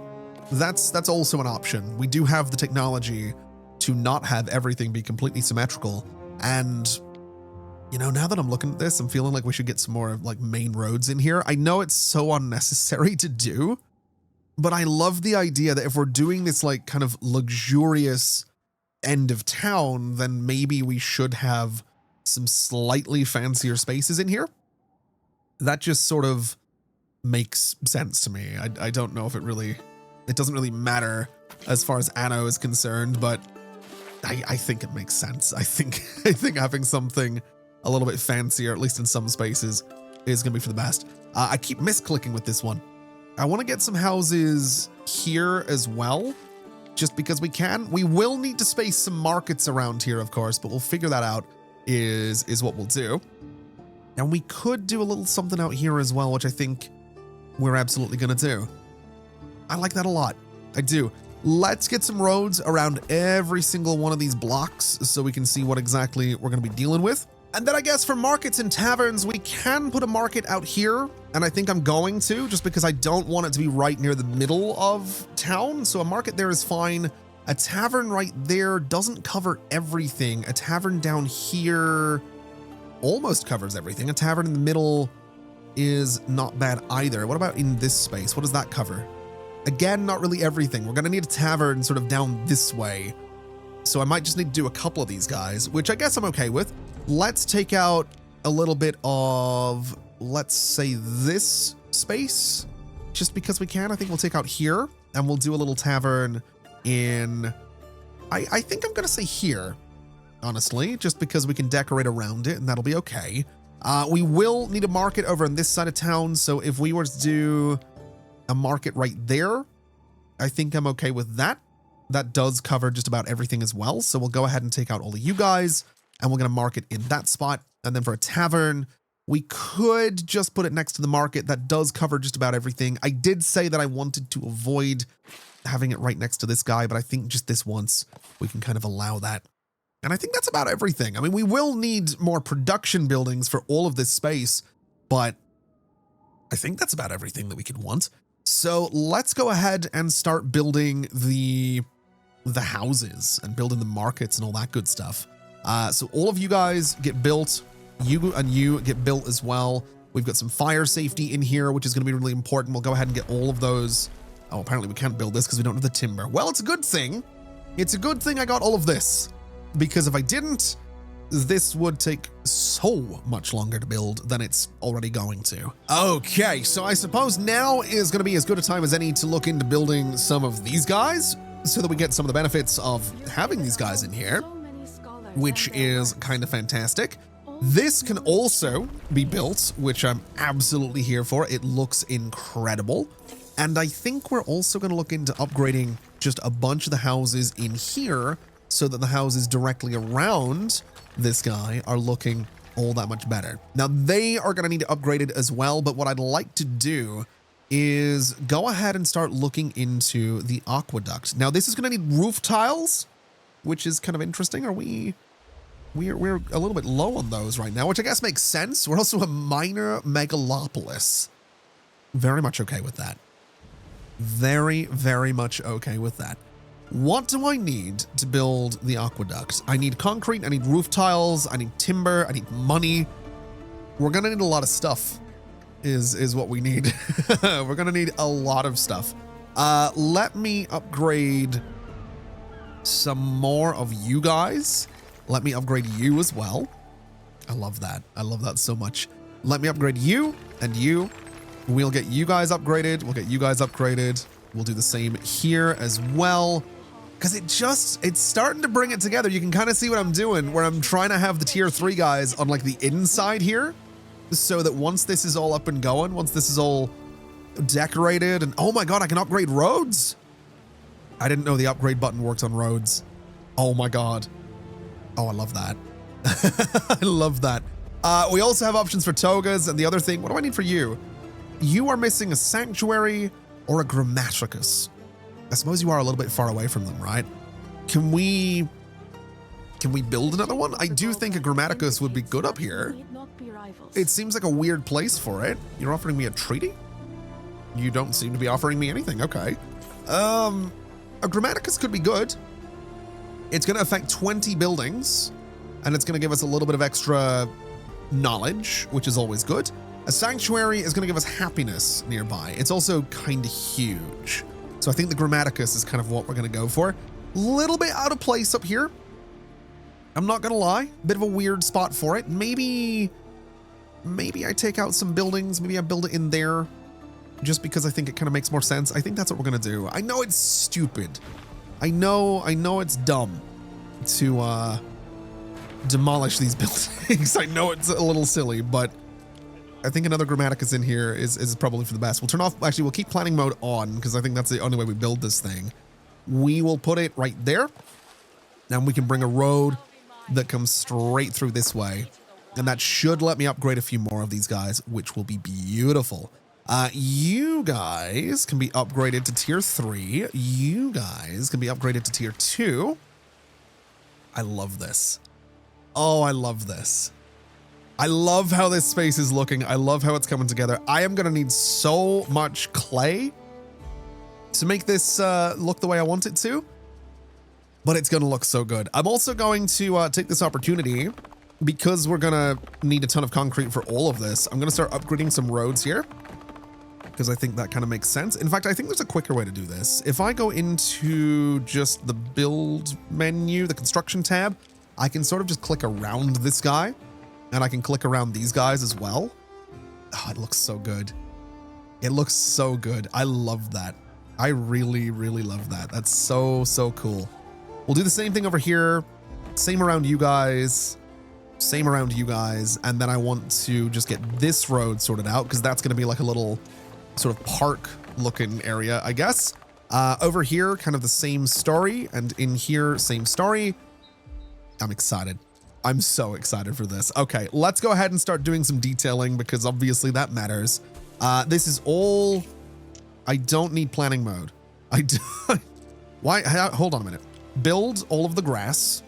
That's also an option. We do have the technology to not have everything be completely symmetrical. And, you know, now that I'm looking at this, I'm feeling like we should get some more like main roads in here. I know it's so unnecessary to do, but I love the idea that if we're doing this like kind of luxurious end of town, then maybe we should have some slightly fancier spaces in here. That just sort of makes sense to me. I don't know if it doesn't really matter as far as Anno is concerned, but I think it makes sense. I think having something a little bit fancier, at least in some spaces, is going to be for the best. I keep misclicking with this one. I want to get some houses here as well, just because we can. We will need to space some markets around here, of course, but we'll figure that out is what we'll do. And we could do a little something out here as well, which I think we're absolutely going to do. I like that a lot. I do. Let's get some roads around every single one of these blocks so we can see what exactly we're going to be dealing with. And then I guess for markets and taverns, we can put a market out here. And I think I'm going to, just because I don't want it to be right near the middle of town. So a market there is fine. A tavern right there doesn't cover everything. A tavern down here almost covers everything. A tavern in the middle is not bad either. What about in this space? What does that cover? Again, not really everything. We're going to need a tavern sort of down this way. So I might just need to do a couple of these guys, which I guess I'm okay with. Let's take out a little bit of, let's say, this space, just because we can. I think we'll take out here, and we'll do a little tavern in, I think I'm going to say here, honestly, just because we can decorate around it, and that'll be okay. We will need a market over on this side of town, so if we were to do a market right there, I think I'm okay with that. That does cover just about everything as well, so we'll go ahead and take out all of you guys, and we're going to mark it in that spot. And then for a tavern, we could just put it next to the market. That does cover just about everything. I did say that I wanted to avoid having it right next to this guy, but I think just this once we can kind of allow that. And I think that's about everything. I mean, we will need more production buildings for all of this space, but I think that's about everything that we could want. So let's go ahead and start building the houses and building the markets and all that good stuff. So all of you guys get built. You get built as well. We've got some fire safety in here, which is going to be really important. We'll go ahead and get all of those. Oh, apparently we can't build this because we don't have the timber. Well, it's a good thing. It's a good thing I got all of this, because if I didn't, this would take so much longer to build than it's already going to. Okay, so I suppose now is going to be as good a time as any to look into building some of these guys so that we get some of the benefits of having these guys in here, which is kind of fantastic. This can also be built, which I'm absolutely here for. It looks incredible. And I think we're also going to look into upgrading just a bunch of the houses in here so that the houses directly around this guy are looking all that much better. Now, they are going to need to upgrade it as well, but what I'd like to do is go ahead and start looking into the aqueduct. Now, this is going to need roof tiles, which is kind of interesting. We're a little bit low on those right now, which I guess makes sense. We're also a minor megalopolis. Very much okay with that. Very, very much okay with that. What do I need to build the aqueduct? I need concrete, I need roof tiles, I need timber, I need money. We're gonna need a lot of stuff is what we need. We're gonna need a lot of stuff. Let me upgrade some more of you guys. Let me upgrade you as well. I love that. I love that so much. Let me upgrade you and you. We'll get you guys upgraded. We'll get you guys upgraded. We'll do the same here as well. Because it's starting to bring it together. You can kind of see what I'm doing, where I'm trying to have the tier 3 guys on like the inside here, so that once this is all up and going, once this is all decorated, and oh my God, I can upgrade roads. I didn't know the upgrade button worked on roads. Oh my God. Oh, I love that. I love that. We also have options for togas, and the other thing, what do I need for you? You are missing a sanctuary or a grammaticus. I suppose you are a little bit far away from them, right? Can we build another one? I do think a grammaticus would be good up here. It seems like a weird place for it. You're offering me a treaty? You don't seem to be offering me anything. Okay. A grammaticus could be good. It's going to affect 20 buildings, and it's going to give us a little bit of extra knowledge, which is always good. A sanctuary is going to give us happiness nearby. It's also kind of huge. So I think the grammaticus is kind of what we're going to go for. A little bit out of place up here. I'm not going to lie. Bit of a weird spot for it. Maybe I take out some buildings. Maybe I build it in there just because I think it kind of makes more sense. I think that's what we're going to do. I know it's stupid. I know it's dumb to demolish these buildings. I know it's a little silly, but I think another grammaticus in here is probably for the best. We'll turn off, actually, we'll keep planning mode on because I think that's the only way we build this thing. We will put it right there. Now we can bring a road that comes straight through this way. And that should let me upgrade a few more of these guys, which will be beautiful. You guys can be upgraded to tier 3. You guys can be upgraded to tier 2. I love this. Oh, I love this. I love how this space is looking. I love how it's coming together. I am going to need so much clay to make this look the way I want it to, but it's going to look so good. I'm also going to take this opportunity, because we're going to need a ton of concrete for all of this. I'm going to start upgrading some roads here, because I think that kind of makes sense. In fact, I think there's a quicker way to do this. If I go into just the build menu, the construction tab, I can sort of just click around this guy, and I can click around these guys as well. Oh, it looks so good. It looks so good. I love that. I really, really love that. That's so, so cool. We'll do the same thing over here. Same around you guys. Same around you guys. And then I want to just get this road sorted out, because that's going to be like a little sort of park looking area, I guess. Over here, kind of the same story. And in here, same story. I'm excited. I'm so excited for this. Okay, let's go ahead and start doing some detailing, because obviously that matters. This is all... I don't need planning mode. I don't... Why? Hold on a minute. Build all of the grass,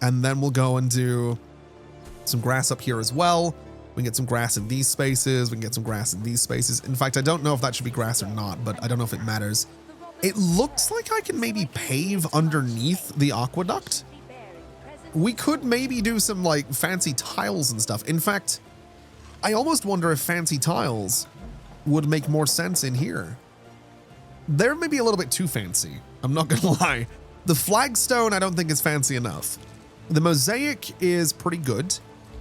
and then we'll go and do some grass up here as well. We can get some grass in these spaces. We can get some grass in these spaces. In fact, I don't know if that should be grass or not, but I don't know if it matters. It looks like I can maybe pave underneath the aqueduct. We could maybe do some like fancy tiles and stuff. In fact, I almost wonder if fancy tiles would make more sense in here. They're maybe a little bit too fancy. I'm not gonna lie. The flagstone I don't think is fancy enough. The mosaic is pretty good.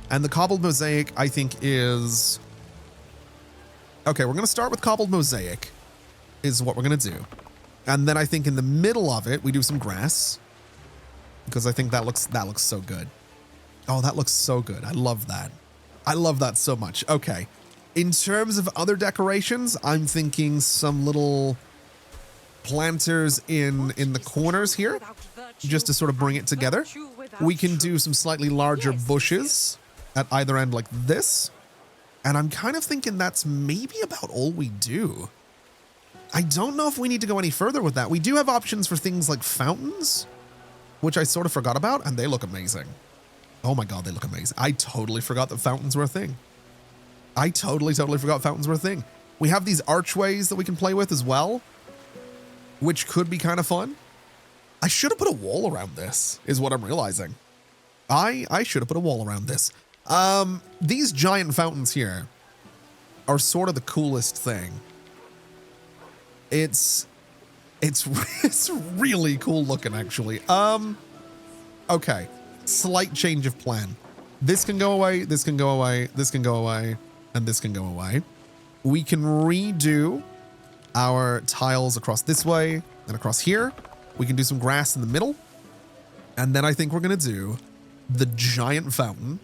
And the cobbled mosaic I think is... Okay, we're gonna start with cobbled mosaic is what we're gonna do. And then I think in the middle of it, we do some grass. Because I think that looks so good. Oh, that looks so good. I love that. I love that so much. Okay. In terms of other decorations, I'm thinking some little planters in the corners here, just to sort of bring it together. We can do some slightly larger bushes at either end like this. And I'm kind of thinking that's maybe about all we do. I don't know if we need to go any further with that. We do have options for things like fountains, which I sort of forgot about, and they look amazing. Oh my God, they look amazing. I totally forgot that fountains were a thing. I totally forgot fountains were a thing. We have these archways that we can play with as well, which could be kind of fun. I should have put a wall around this, is what I'm realizing. I should have put a wall around this. These giant fountains here are sort of the coolest thing. It's really cool looking, actually. Okay. Slight change of plan. This can go away, this can go away, this can go away, and this can go away. We can redo our tiles across this way and across here. We can do some grass in the middle. And then I think we're going to do the giant fountain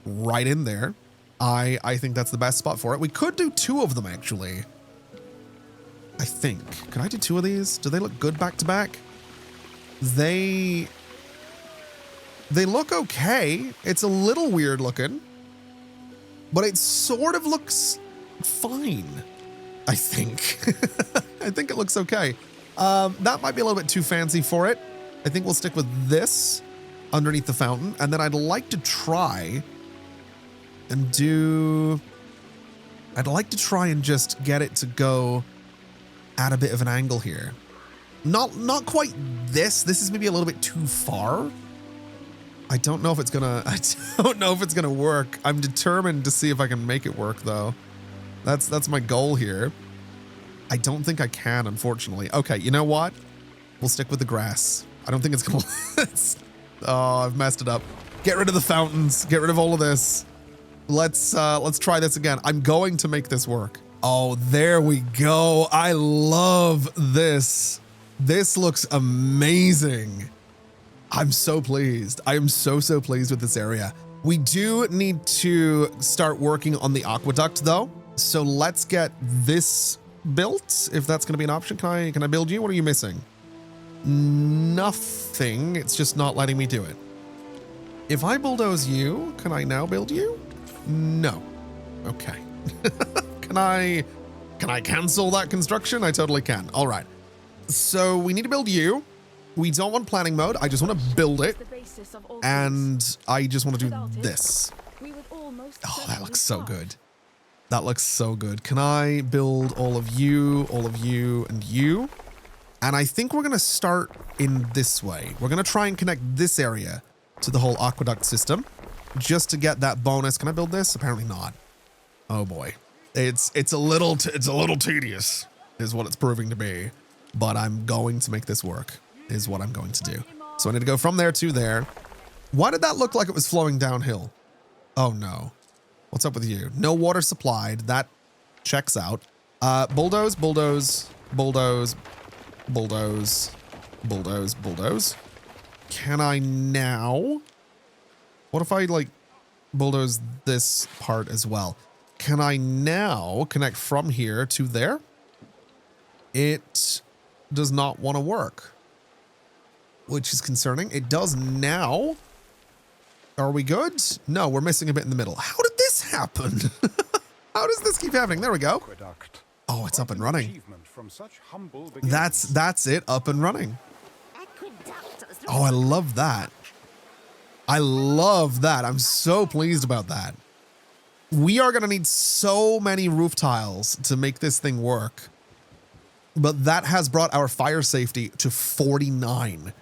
right in there. I think that's the best spot for it. We could do two of them, actually. I think. Can I do two of these? Do they look good back to back? They look okay. It's a little weird looking, but it sort of looks fine, I think. I think it looks okay. That might be a little bit too fancy for it. I think we'll stick with this underneath the fountain. And then I'd like to try and do... I'd like to try and just get it to go at a bit of an angle here. Not quite this. This is maybe a little bit too far. I don't know if it's gonna work. I'm determined to see if I can make it work though. That's my goal here. I don't think I can, unfortunately. Okay, you know what? We'll stick with the grass. I don't think it's gonna... Oh, I've messed it up. Get rid of the fountains. Get rid of all of this. Let's try this again. I'm going to make this work. Oh, there we go. I love this. This looks amazing. I'm so pleased. I am so pleased with this area. We do need to start working on the aqueduct though. So let's get this built, if that's going to be an option. Can I build you? What are you missing? Nothing. It's just not letting me do it. If I bulldoze you, can I now build you? No. Okay. Can I cancel that construction? I totally can. All right. So we need to build you. We don't want planning mode. I just want to build it. And I just want to do this. Oh, that looks so good. That looks so good. Can I build all of you, and you? And I think we're going to start in this way. We're going to try and connect this area to the whole aqueduct system just to get that bonus. Can I build this? Apparently not. Oh boy. It's a little tedious is what it's proving to be, but I'm going to make this work is what I'm going to do. So I need to go from there to there. Why did that look like it was flowing downhill? Oh no. What's up with you? No water supplied. That checks out. Bulldoze, bulldoze, bulldoze, bulldoze, bulldoze, bulldoze. Can I now? What if I like bulldoze this part as well? Can I now connect from here to there? It does not want to work, which is concerning. It does now. Are we good? No, we're missing a bit in the middle. How did this happen? How does this keep happening? There we go. Oh, it's up and running. That's it, up and running. Oh, I love that. I love that. I'm so pleased about that. We are going to need so many roof tiles to make this thing work. But that has brought our fire safety to 49.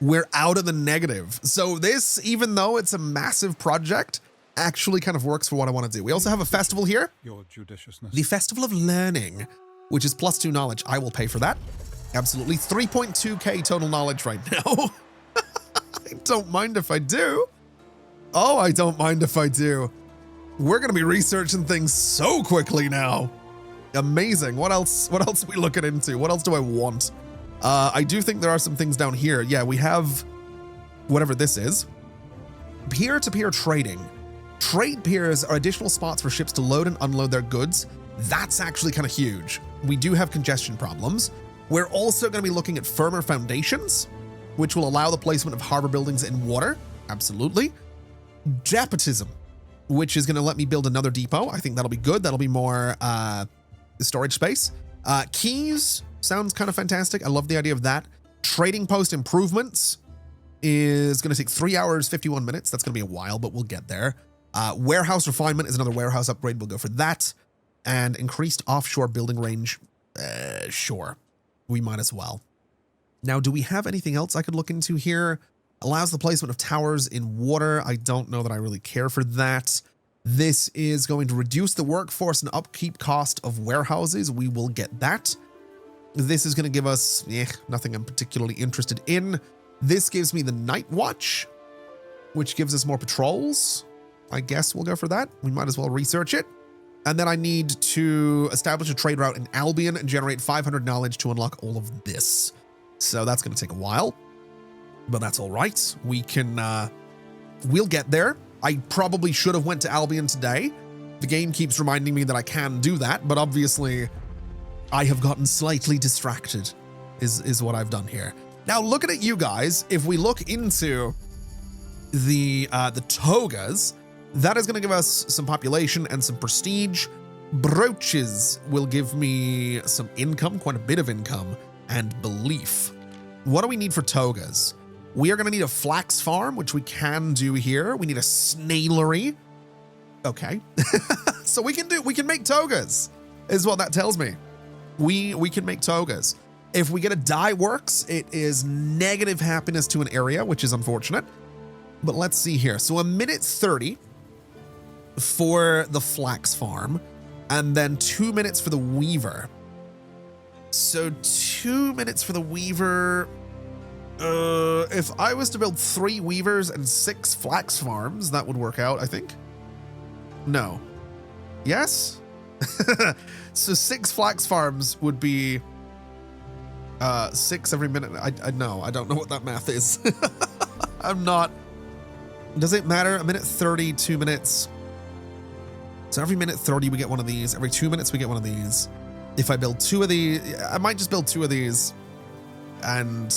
We're out of the negative. So this, even though it's a massive project, actually kind of works for what I want to do. We also have a festival here. Your judiciousness. The Festival of Learning, which is +2 knowledge. I will pay for that. Absolutely. 3.2k total knowledge right now. I don't mind if I do. Oh, I don't mind if I do. We're going to be researching things so quickly now. Amazing. What else are we looking into? What else do I want? I do think there are some things down here. Yeah, we have whatever this is. Peer-to-peer trading. Trade piers are additional spots for ships to load and unload their goods. That's actually kind of huge. We do have congestion problems. We're also going to be looking at firmer foundations, which will allow the placement of harbor buildings in water. Absolutely. Japetism, which is going to let me build another depot. I think that'll be good. That'll be more storage space. Keys sounds kind of fantastic. I love the idea of that. Trading post improvements is going to take 3 hours, 51 minutes. That's going to be a while, but we'll get there. Warehouse refinement is another warehouse upgrade. We'll go for that. And increased offshore building range. Sure. We might as well. Now, do we have anything else I could look into here? Allows the placement of towers in water. I don't know that I really care for that. This is going to reduce the workforce and upkeep cost of warehouses. We will get that. This is going to give us nothing I'm particularly interested in. This gives me the Night Watch, which gives us more patrols. I guess we'll go for that. We might as well research it. And then I need to establish a trade route in Albion and generate 500 knowledge to unlock all of this. So that's going to take a while, but that's all right. We can, we'll get there. I probably should have went to Albion today. The game keeps reminding me that I can do that, but obviously I have gotten slightly distracted is what I've done here. Now, looking at you guys, if we look into the togas, that is going to give us some population and some prestige. Brooches will give me some income, quite a bit of income, and belief. What do we need for togas? We are going to need a flax farm, which we can do here. We need a snailery. Okay. So we can make togas, is what that tells me. We can make togas. If we get a dye works, it is negative happiness to an area, which is unfortunate. But let's see here. So a minute 30 for the flax farm, and then 2 minutes for the weaver. So 2 minutes for the weaver. If I was to build 3 weavers and 6 flax farms, that would work out, I think. No. Yes? So 6 flax farms would be 6 every minute. I know. I don't know what that math is. I'm not. Does it matter? A minute 30, 2 minutes. So every minute 30, we get one of these. Every 2 minutes, we get one of these. If I build 2 of these, I might just build 2 of these and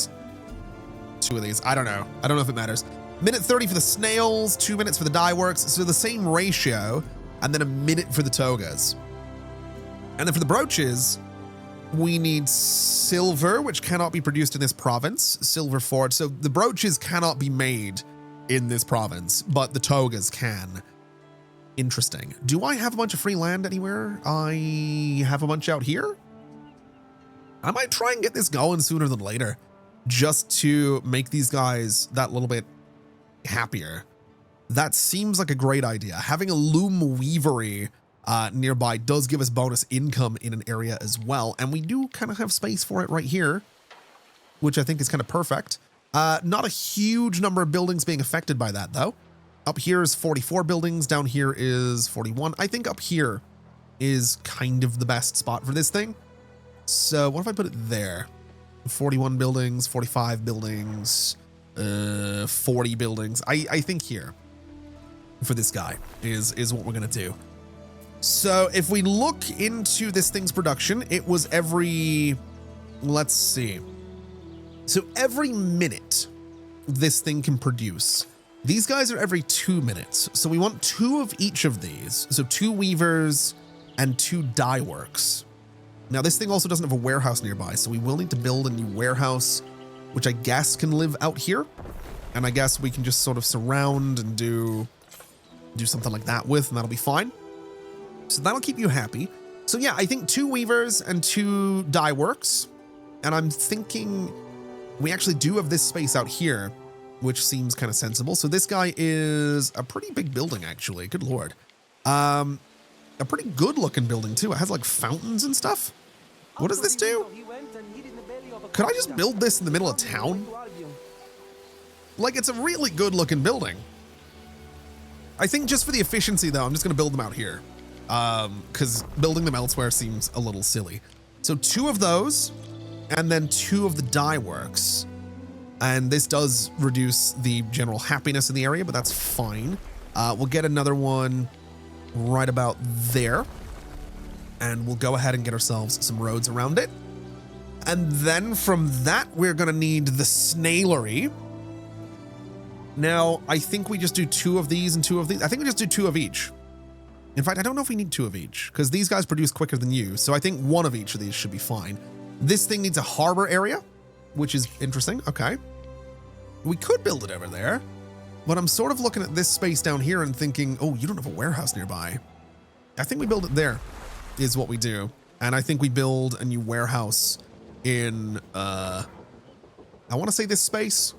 2 of these. I don't know. I don't know if it matters. Minute 30 for the snails, 2 minutes for the dye works. So the same ratio, and then a minute for the togas. And then for the brooches, we need silver, which cannot be produced in this province. Silver forge. So the brooches cannot be made in this province, but the togas can. Interesting. Do I have a bunch of free land anywhere? I have a bunch out here. I might try and get this going sooner than later, just to make these guys that little bit happier. That seems like a great idea. Having a loom weavery nearby does give us bonus income in an area as well. And we do kind of have space for it right here, which I think is kind of perfect. Not a huge number of buildings being affected by that, though. Up here is 44 buildings. Down here is 41. I think up here is kind of the best spot for this thing. So what if I put it there? 41 buildings, 45 buildings, 40 buildings. I think here for this guy is what we're going to do. So if we look into this thing's production, it was every, let's see. So every minute this thing can produce. These guys are every 2 minutes. So we want 2 of each of these. So 2 weavers and 2 dye works. Now this thing also doesn't have a warehouse nearby, so we will need to build a new warehouse, which I guess can live out here. And I guess we can just sort of surround and do do something like that with, and that'll be fine. So that'll keep you happy. So yeah, I think 2 weavers and 2 dye works. And I'm thinking we actually do have this space out here, which seems kind of sensible. So this guy is a pretty big building, actually. Good Lord. A pretty good looking building too. It has like fountains and stuff. What does this do? Could I just build this in the middle of town? Like, it's a really good looking building. I think just for the efficiency though, I'm just gonna build them out here. Because building them elsewhere seems a little silly. So 2 of those, and then 2 of the dye works. And this does reduce the general happiness in the area, but that's fine. We'll get another one right about there. And we'll go ahead and get ourselves some roads around it. And then from that, we're gonna need the snailery. Now, I think we just do 2 of these and 2 of these. I think we just do 2 of each. In fact, I don't know if we need 2 of each, because these guys produce quicker than you. So I think 1 of each of these should be fine. This thing needs a harbor area, which is interesting. Okay. We could build it over there, but I'm sort of looking at this space down here and thinking, oh, you don't have a warehouse nearby. I think we build it there is what we do. And I think we build a new warehouse in, I want to say this space.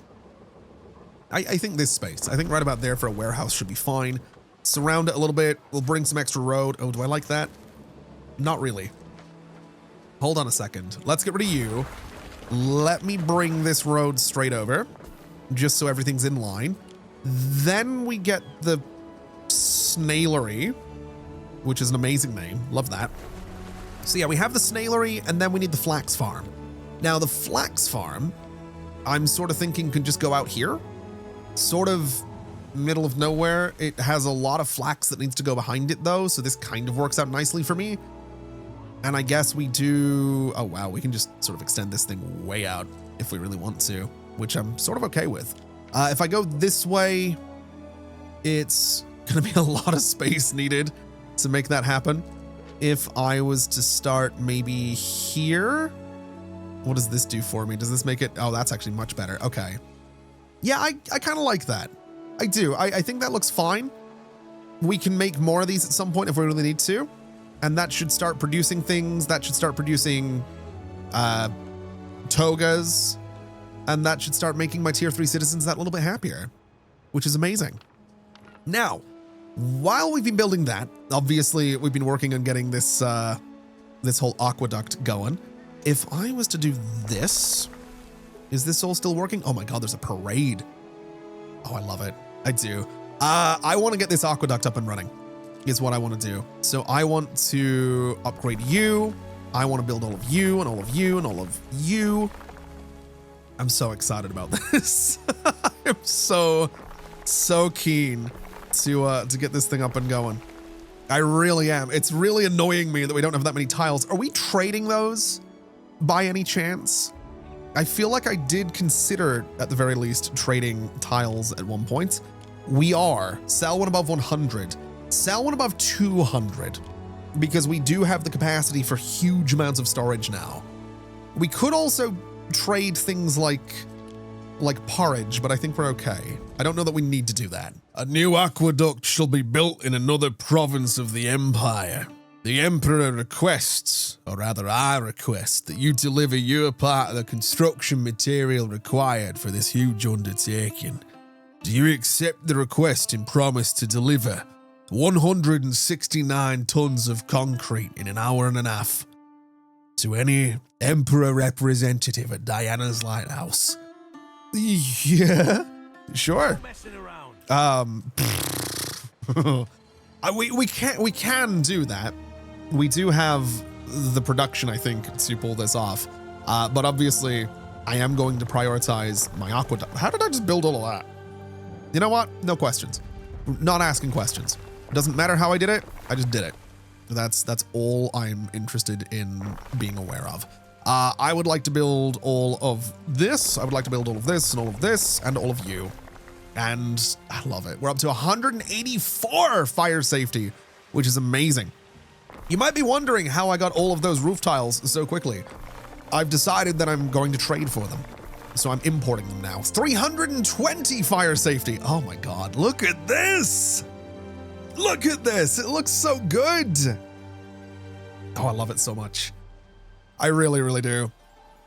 I think this space. I think right about there for a warehouse should be fine. Surround it a little bit. We'll bring some extra road. Oh, do I like that? Not really. Hold on a second. Let's get rid of you. Let me bring this road straight over, just so everything's in line. Then we get the snailery, which is an amazing name. Love that. So yeah, we have the snailery, and then we need the flax farm. Now the flax farm, I'm sort of thinking can just go out here. Sort of middle of nowhere. It has a lot of flax that needs to go behind it though, so this kind of works out nicely for me. And I guess we do, oh wow, we can just sort of extend this thing way out if we really want to, which I'm sort of okay with. If I go this way, it's gonna be a lot of space needed to make that happen. If I was to start maybe here, what does this do for me? Does this make it, oh, that's actually much better. Okay. Yeah, I kind of like that. I do. I think that looks fine. We can make more of these at some point if we really need to. And that should start producing things. That should start producing togas. And that should start making my tier 3 citizens that little bit happier, which is amazing. Now, while we've been building that, obviously we've been working on getting this this whole aqueduct going. If I was to do this, is this all still working? Oh my God, there's a parade. Oh, I love it. I do. I want to get this aqueduct up and running is what I want to do. So I want to upgrade you. I want to build all of you and all of you and all of you. I'm so excited about this. I'm so keen to get this thing up and going. I really am. It's really annoying me that we don't have that many tiles. Are we trading those by any chance? I feel like I did consider, at the very least, trading tiles at one point. We are. Sell one above 100. Sell one above 200. Because we do have the capacity for huge amounts of storage now. We could also trade things like porridge, but I think we're okay. I don't know that we need to do that. A new aqueduct shall be built in another province of the Empire. The Emperor requests, or rather I request, that you deliver your part of the construction material required for this huge undertaking. Do you accept the request and promise to deliver 169 tons of concrete in an hour and a half to any Emperor representative at Diana's Lighthouse? Yeah, sure. We can do that. We do have the production, I think, to pull this off. But obviously, I am going to prioritize my aqueduct. How did I just build all of that? You know what? No questions. Not asking questions. It doesn't matter how I did it. I just did it. That's all I'm interested in being aware of. I would like to build all of this. I would like to build all of this and all of this and all of you. And I love it. We're up to 184 fire safety, which is amazing. You might be wondering how I got all of those roof tiles so quickly. I've decided that I'm going to trade for them. So I'm importing them now. 320 fire safety. Oh my God, look at this. Look at this. It looks so good. Oh, I love it so much. I really, really do.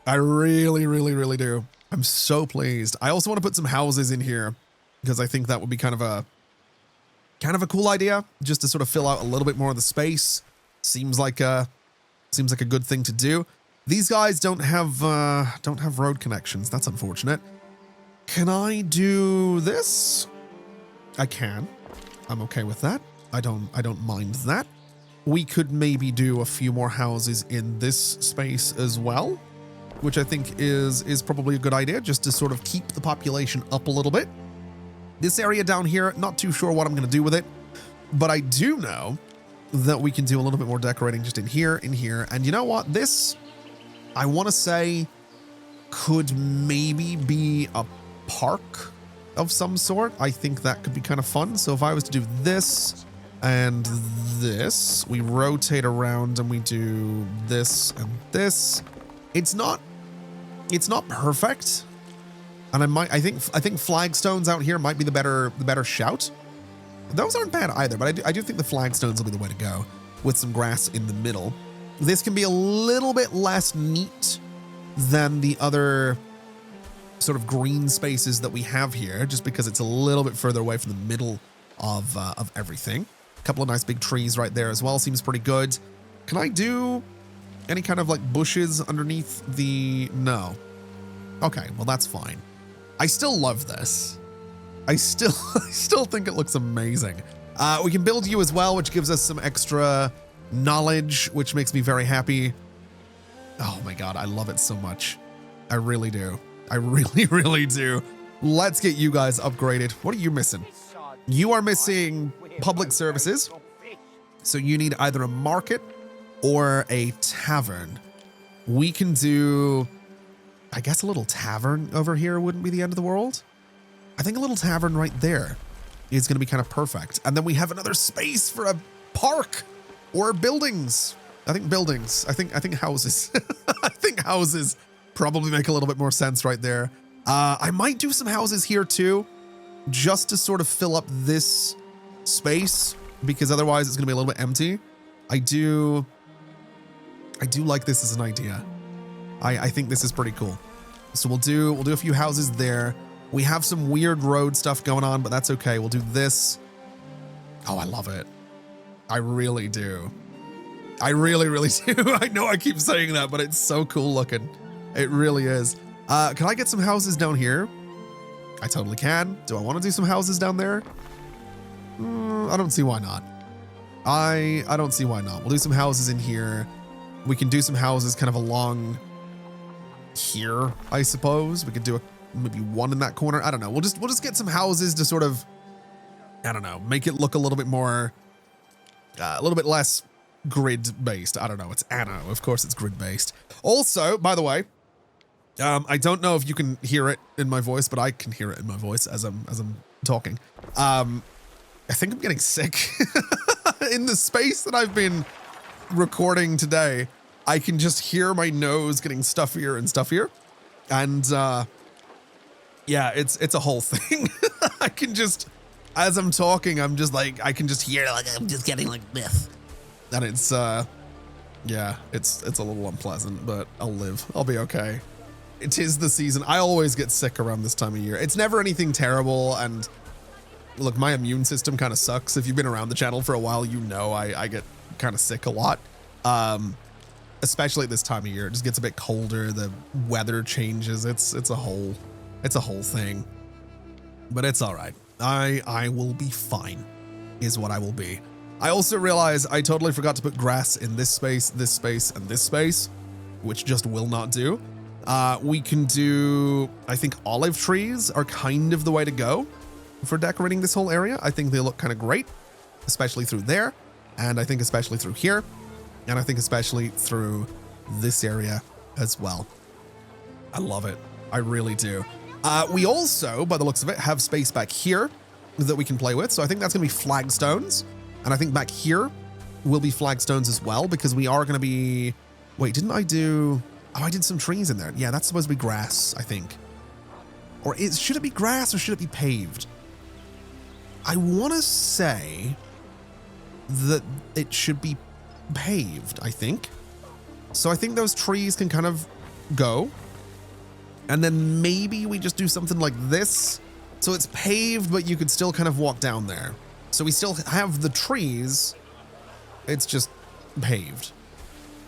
I really, really, really do. I'm so pleased. I also want to put some houses in here because I think that would be kind of a cool idea, just to sort of fill out a little bit more of the space. Seems like a good thing to do. These guys don't have road connections. That's unfortunate. Can I do this? I can. I'm okay with that. I don't mind that. We could maybe do a few more houses in this space as well, which I think is probably a good idea, just to sort of keep the population up a little bit. This area down here, not too sure what I'm going to do with it, but I do know that we can do a little bit more decorating just in here, and you know what? This, I want to say, could maybe be a park of some sort. I think that could be kind of fun. So if I was to do this and this, we rotate around and we do this and this. It's not perfect. And I think flagstones out here might be the better shout. Those aren't bad either, but I do think the flagstones will be the way to go with some grass in the middle. This can be a little bit less neat than the other sort of green spaces that we have here, just because it's a little bit further away from the middle of everything. A couple of nice big trees right there as well. Seems pretty good. Can I do any kind of like bushes underneath the... No. Okay, well that's fine. I still love this. I still think it looks amazing. We can build you as well, which gives us some extra knowledge, which makes me very happy. Oh my God, I love it so much. I really do. I really, really do. Let's get you guys upgraded. What are you missing? You are missing public services. So you need either a market or a tavern. We can do, I guess, a little tavern over here wouldn't be the end of the world. I think a little tavern right there is going to be kind of perfect. And then we have another space for a park or buildings. I think buildings. I think houses. I think houses probably make a little bit more sense right there. I might do some houses here too, just to sort of fill up this space, because otherwise it's going to be a little bit empty. I do like this as an idea. I think this is pretty cool. So we'll do a few houses there. We have some weird road stuff going on, but that's okay. We'll do this. Oh, I love it. I really do. I really, really do. I know I keep saying that, but it's so cool looking. It really is. Can I get some houses down here? I totally can. Do I want to do some houses down there? I don't see why not. I don't see why not. We'll do some houses in here. We can do some houses kind of along here, I suppose. We could do maybe one in that corner. I don't know. We'll just get some houses to sort of, I don't know, make it look a little bit more, a little bit less grid based. I don't know. It's Anno. Of course it's grid based. Also, by the way, I don't know if you can hear it in my voice, but I can hear it in my voice as I'm talking. I think I'm getting sick. In the space that I've been recording today, I can just hear my nose getting stuffier and stuffier. And yeah, it's a whole thing. I can just, as I'm talking, I'm just like, I can just hear, like, I'm just getting like this. And it's, yeah, it's a little unpleasant, but I'll live. I'll be okay. It is the season. I always get sick around this time of year. It's never anything terrible. And look, my immune system kind of sucks. If you've been around the channel for a while, you know I get kind of sick a lot. Especially at this time of year. It just gets a bit colder. The weather changes. It's a whole thing. But it's all right. I will be fine, is what I will be. I also realize I totally forgot to put grass in this space, and this space, which just will not do. We can do, I think olive trees are kind of the way to go for decorating this whole area. I think they look kind of great, especially through there. And I think especially through here. And I think especially through this area as well. I love it. I really do. We also, by the looks of it, have space back here that we can play with. So I think that's going to be flagstones. And I think back here will be flagstones as well, because we are going to be... Wait, didn't I do... Oh, I did some trees in there. Yeah, that's supposed to be grass, I think. Or should it be grass or should it be paved? I want to say that it should be paved, I think. So I think those trees can kind of go. And then maybe we just do something like this. So it's paved, but you could still kind of walk down there. So we still have the trees. It's just paved.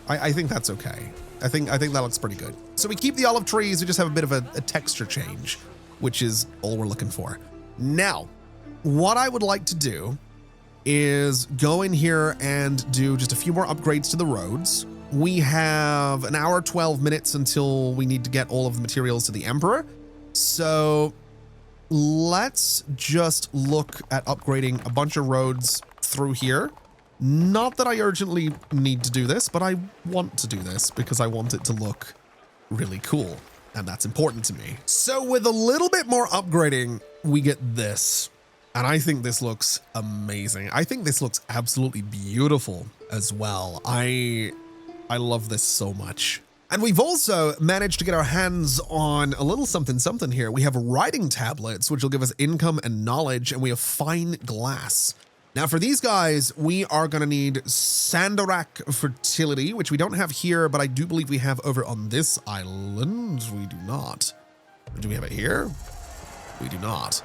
I think that's okay. I think that looks pretty good. So we keep the olive trees. We just have a bit of a texture change, which is all we're looking for. Now, what I would like to do is go in here and do just a few more upgrades to the roads. We have an hour, 12 minutes until we need to get all of the materials to the Emperor. So let's just look at upgrading a bunch of roads through here. Not that I urgently need to do this, but I want to do this because I want it to look really cool. And that's important to me. So with a little bit more upgrading, we get this. And I think this looks amazing. I think this looks absolutely beautiful as well. I love this so much. And we've also managed to get our hands on a little something here. We have writing tablets, which will give us income and knowledge, and we have fine glass. Now for these guys, we are gonna need Sandorak fertility, which we don't have here, but I do believe we have over on this island. We do not. Do we have it here? We do not.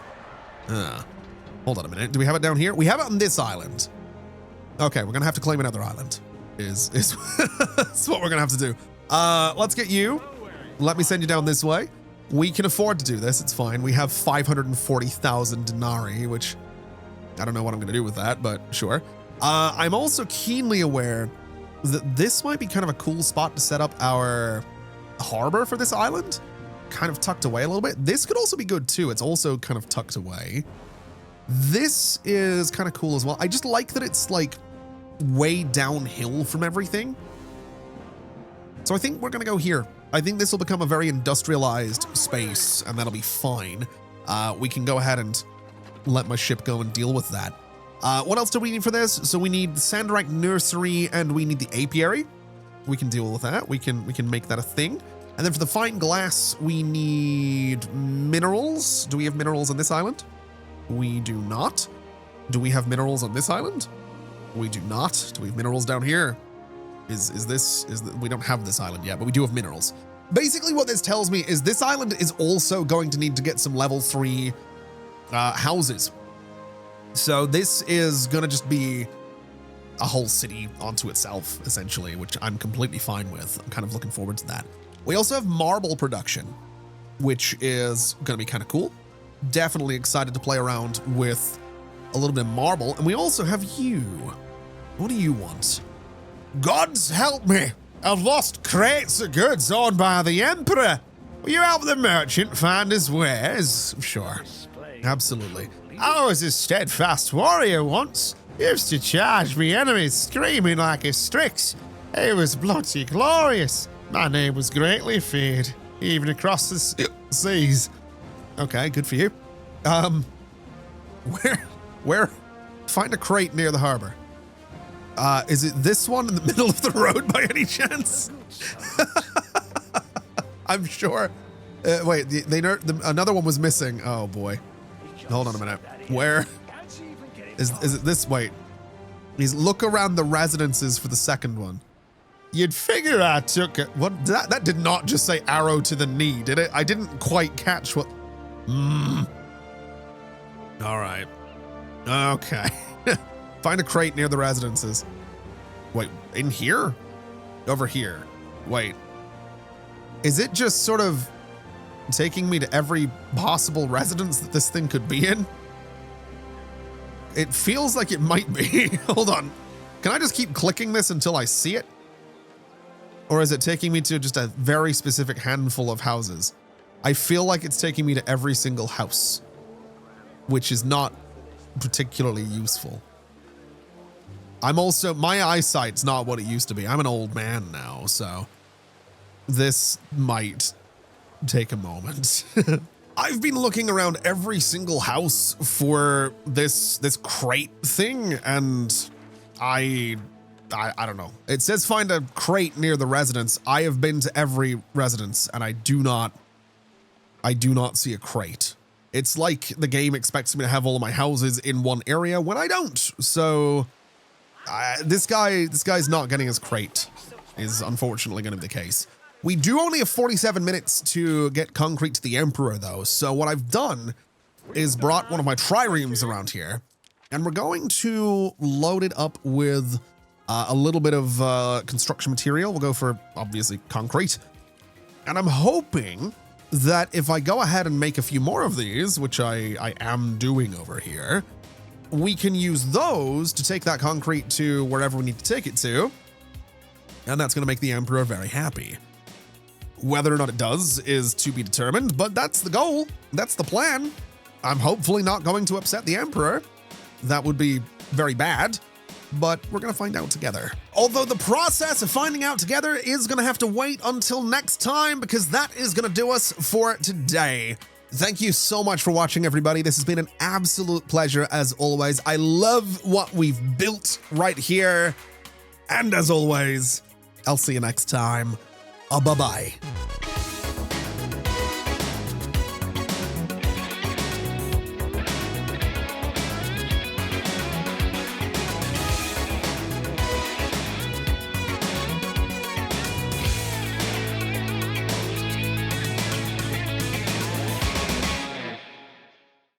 Hold on a minute. Do we have it down here? We have it on this island. Okay, we're gonna have to claim another island. Is that's what we're gonna have to do. Let's get you. Let me send you down this way. We can afford to do this. It's fine. We have 540,000 denarii, which I don't know what I'm gonna do with that, but sure. I'm also keenly aware that this might be kind of a cool spot to set up our harbor for this island. Kind of tucked away a little bit. This could also be good too. It's also kind of tucked away. This is kind of cool as well. I just like that it's like way downhill from everything. So I think we're gonna go here. I think this will become a very industrialized space and that'll be fine. We can go ahead and let my ship go and deal with that. What else do we need for this? So we need the Sandorak nursery and we need the apiary. We can deal with that. We can make that a thing. And then for the fine glass, we need minerals. Do we have minerals on this island? We do not. Do we have minerals on this island? We do not. Do we have minerals down here? We don't have this island yet, but we do have minerals. Basically what this tells me is this island is also going to need to get some level 3 houses. So this is gonna just be a whole city onto itself, essentially, which I'm completely fine with. I'm kind of looking forward to that. We also have marble production, which is gonna be kind of cool. Definitely excited to play around with a little bit of marble. And we also have you. What do you want? Gods help me. I've lost crates of goods owned by the Emperor. Will you help the merchant find his wares? Sure. Absolutely. I was a steadfast warrior once. Used to charge me enemies screaming like a Strix. It was bloody glorious. My name was greatly feared, even across the seas. Okay, good for you. Where? Find a crate near the harbor. Is it this one in the middle of the road by any chance? I'm sure. Wait, another one was missing. Oh boy. Hold on a minute. Where? Is it this? Wait. Look around the residences for the second one. You'd figure I took it. What? That did not just say arrow to the knee, did it? I didn't quite catch what. All right. Okay. Find a crate near the residences. Wait, in here? Over here. Wait. Is it just sort of taking me to every possible residence that this thing could be in? It feels like it might be. Hold on. Can I just keep clicking this until I see it? Or is it taking me to just a very specific handful of houses? I feel like it's taking me to every single house, which is not particularly useful. My eyesight's not what it used to be. I'm an old man now, so this might take a moment. I've been looking around every single house for this crate thing, and I don't know. It says find a crate near the residence. I have been to every residence, and I do not see a crate. It's like the game expects me to have all of my houses in one area when I don't. So this guy's not getting his crate is unfortunately going to be the case. We do only have 47 minutes to get concrete to the Emperor, though. So what I've done is brought one of my triremes around here, and we're going to load it up with a little bit of construction material. We'll go for, obviously, concrete. And I'm hoping that if I go ahead and make a few more of these, which I am doing over here, we can use those to take that concrete to wherever we need to take it to. And that's going to make the Emperor very happy. Whether or not it does is to be determined, but that's the goal. That's the plan. I'm hopefully not going to upset the Emperor. That would be very bad, but we're going to find out together. Although the process of finding out together is going to have to wait until next time, because that is going to do us for today. Thank you so much for watching, everybody. This has been an absolute pleasure as always. I love what we've built right here. And as always, I'll see you next time. Bye-bye.